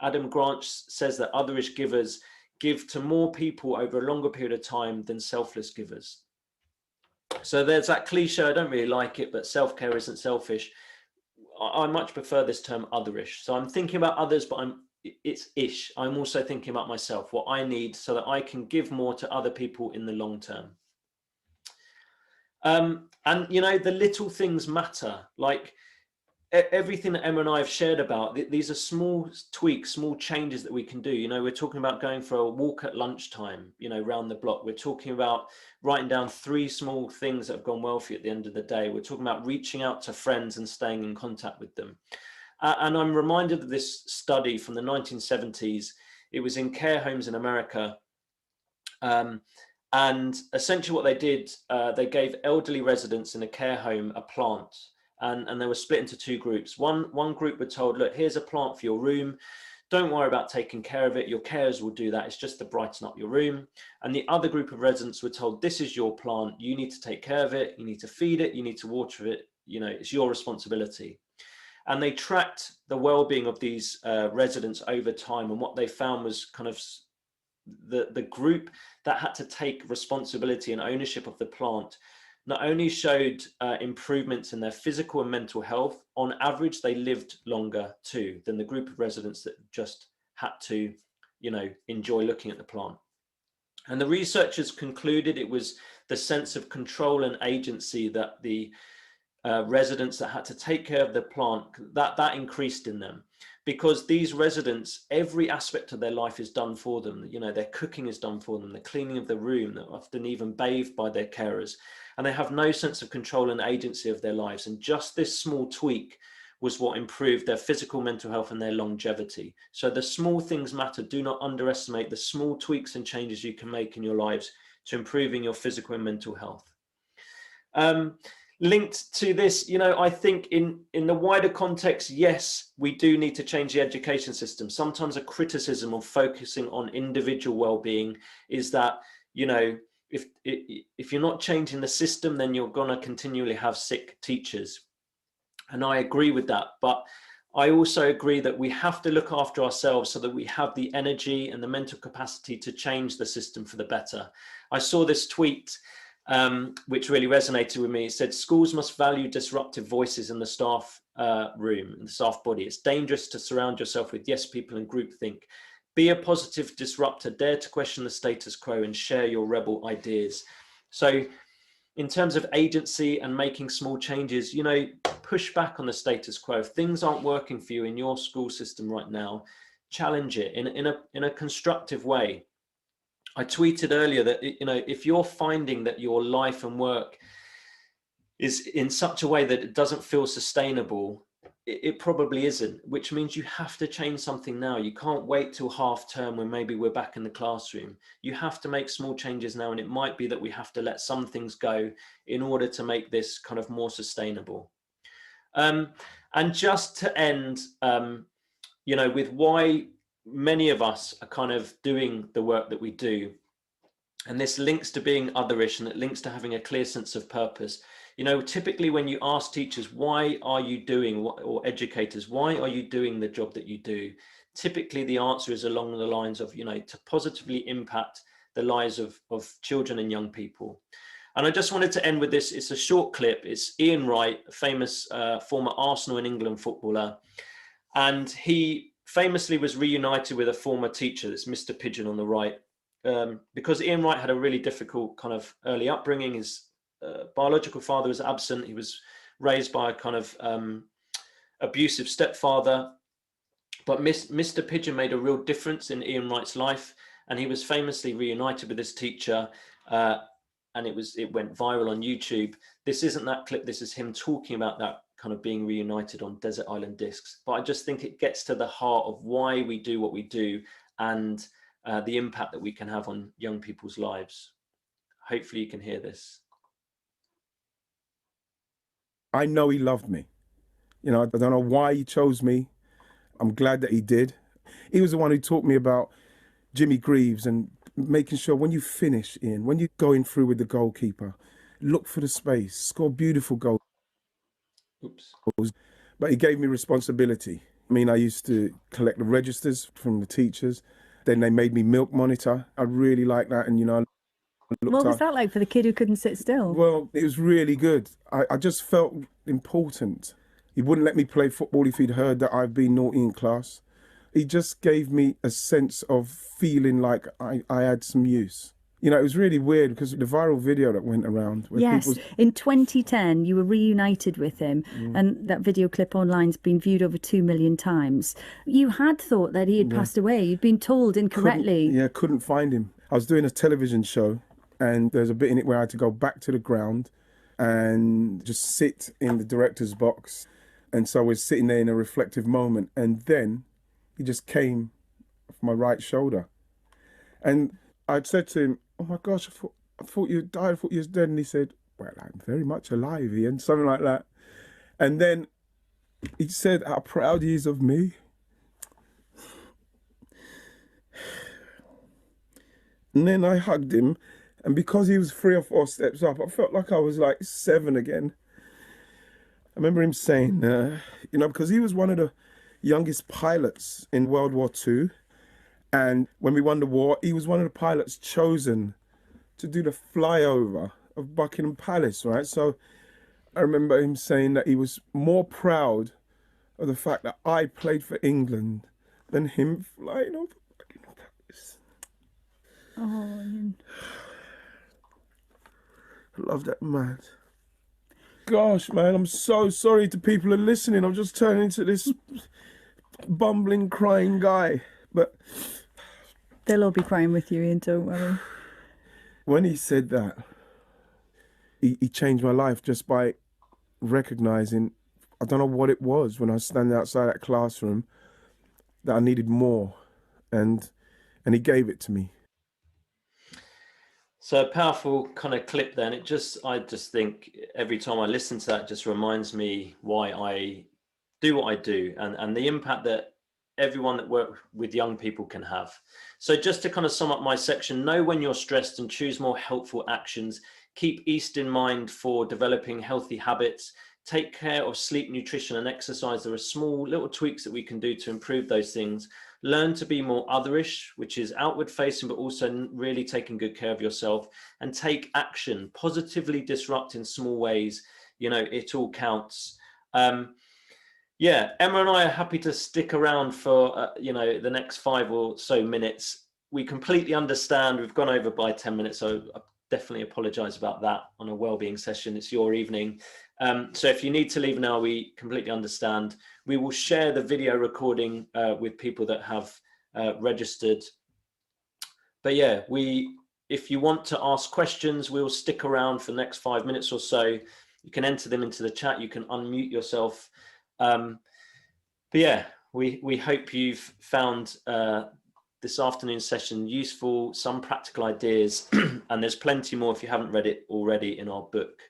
Speaker 2: Adam Grant says that otherish givers give to more people over a longer period of time than selfless givers. So there's that cliche, I don't really like it, but self-care isn't selfish. I much prefer this term otherish. So I'm thinking about others, but it's ish. I'm also thinking about myself, what I need so that I can give more to other people in the long term. And, you know, the little things matter. Like everything that Emma and I have shared about, these are small tweaks, small changes that we can do. You know, we're talking about going for a walk at lunchtime, you know, round the block. We're talking about writing down 3 small things that have gone well for you at the end of the day. We're talking about reaching out to friends and staying in contact with them. And I'm reminded of this study from the 1970s. It was in care homes in America. And essentially what they did, they gave elderly residents in a care home a plant. And they were split into 2 groups. One group were told, look, here's a plant for your room. Don't worry about taking care of it. Your carers will do that. It's just to brighten up your room. And the other group of residents were told, this is your plant. You need to take care of it. You need to feed it. You need to water it. You know, it's your responsibility. And they tracked the well-being of these residents over time. And what they found was kind of the group that had to take responsibility and ownership of the plant not only showed improvements in their physical and mental health. On average, they lived longer too than the group of residents that just had to, you know, enjoy looking at the plant. And the researchers concluded it was the sense of control and agency that the residents that had to take care of the plant, that increased in them. Because these residents, every aspect of their life is done for them. You know, their cooking is done for them, the cleaning of the room, they're often even bathed by their carers. And they have no sense of control and agency of their lives. And just this small tweak was what improved their physical, mental health and their longevity. So the small things matter. Do not underestimate the small tweaks and changes you can make in your lives to improving your physical and mental health. Linked to this, you know, I think in the wider context, yes, we do need to change the education system. Sometimes a criticism of focusing on individual well-being is that, you know, if you're not changing the system, then you're going to continually have sick teachers. And I agree with that. But I also agree that we have to look after ourselves so that we have the energy and the mental capacity to change the system for the better. I saw this tweet which really resonated with me. It said, schools must value disruptive voices in the staff room, in the staff body. It's dangerous to surround yourself with yes people and groupthink. Be a positive disruptor, dare to question the status quo and share your rebel ideas. So in terms of agency and making small changes, you know, push back on the status quo. If things aren't working for you in your school system right now, challenge it in a constructive way. I tweeted earlier that, you know, if you're finding that your life and work is in such a way that it doesn't feel sustainable, it probably isn't, which means you have to change something now. You can't wait till half term when maybe we're back in the classroom. You have to make small changes now, and it might be that we have to let some things go in order to make this kind of more sustainable. And just to end, you know, with why many of us are kind of doing the work that we do, and this links to being otherish, and it links to having a clear sense of purpose. You know, typically when you ask teachers, why are you doing, or educators, why are you doing the job that you do? Typically the answer is along the lines of, you know, to positively impact the lives of children and young people. And I just wanted to end with this. It's a short clip. It's Ian Wright, a famous former Arsenal and England footballer. And he famously was reunited with a former teacher, that's Mr. Pigeon on the right, because Ian Wright had a really difficult kind of early upbringing. His biological father was absent. He was raised by a kind of abusive stepfather. But Mr. Pigeon made a real difference in Ian Wright's life, and he was famously reunited with this teacher, and it went viral on YouTube. This isn't that clip. This is him talking about that kind of being reunited on Desert Island Discs. But I just think it gets to the heart of why we do what we do, and the impact that we can have on young people's lives. Hopefully you can hear this.
Speaker 4: I know he loved me. You know, I don't know why he chose me. I'm glad that he did. He was the one who taught me about Jimmy Greaves, and making sure when you finish, Ian, when you're going through with the goalkeeper, look for the space, score beautiful goals.
Speaker 2: Oops.
Speaker 4: But he gave me responsibility. I mean, I used to collect the registers from the teachers. Then they made me milk monitor. I really liked that. And, you know,
Speaker 5: what was that like for the kid who couldn't sit still?
Speaker 4: Well, it was really good. I just felt important. He wouldn't let me play football if he'd heard that I've been naughty in class. He just gave me a sense of feeling like I had some use. You know, it was really weird because the viral video that went around. Where
Speaker 5: yes, in 2010, you were reunited with him, and that video clip online's been viewed over 2 million times. You had thought that he had passed away. You'd been told incorrectly.
Speaker 4: Couldn't find him. I was doing a television show, and there's a bit in it where I had to go back to the ground and just sit in the director's box. And so I was sitting there in a reflective moment, and then he just came off my right shoulder. And I'd said to him, "Oh my gosh, I thought you died, I thought you was dead." And he said, "Well, I'm very much alive, Ian," something like that. And then he said how proud he is of me. And then I hugged him, and because he was 3 or 4 steps up, I felt like I was like 7 again. I remember him saying, you know, because he was one of the youngest pilots in World War II. And when we won the war, he was one of the pilots chosen to do the flyover of Buckingham Palace, right? So I remember him saying that he was more proud of the fact that I played for England than him flying over Buckingham Palace.
Speaker 5: Oh, Ian.
Speaker 4: I love that man. Gosh, man, I'm so sorry to people who are listening. I'm just turning into this bumbling, crying guy. But
Speaker 5: they'll all be crying with you, Ian, don't worry.
Speaker 4: When he said that, he changed my life just by recognizing, I don't know what it was when I was standing outside that classroom, that I needed more. And he gave it to me.
Speaker 2: So a powerful kind of clip then. I just think every time I listen to that, it just reminds me why I do what I do, and the impact that everyone that works with young people can have. So just to kind of sum up my section, know when you're stressed and choose more helpful actions. Keep East in mind for developing healthy habits. Take care of sleep, nutrition, and exercise. There are small little tweaks that we can do to improve those things. Learn to be more otherish, which is outward facing, but also really taking good care of yourself. And take action, positively disrupt in small ways. You know, it all counts. Yeah, Emma and I are happy to stick around for, you know, the next 5 or so minutes. We completely understand we've gone over by 10 minutes, so I definitely apologize about that on a wellbeing session. It's your evening. So if you need to leave now, we completely understand. We will share the video recording with people that have registered. But yeah, if you want to ask questions, we'll stick around for the next 5 minutes or so. You can enter them into the chat. You can unmute yourself. But yeah, we hope you've found this afternoon session useful, some practical ideas, and there's plenty more if you haven't read it already in our book.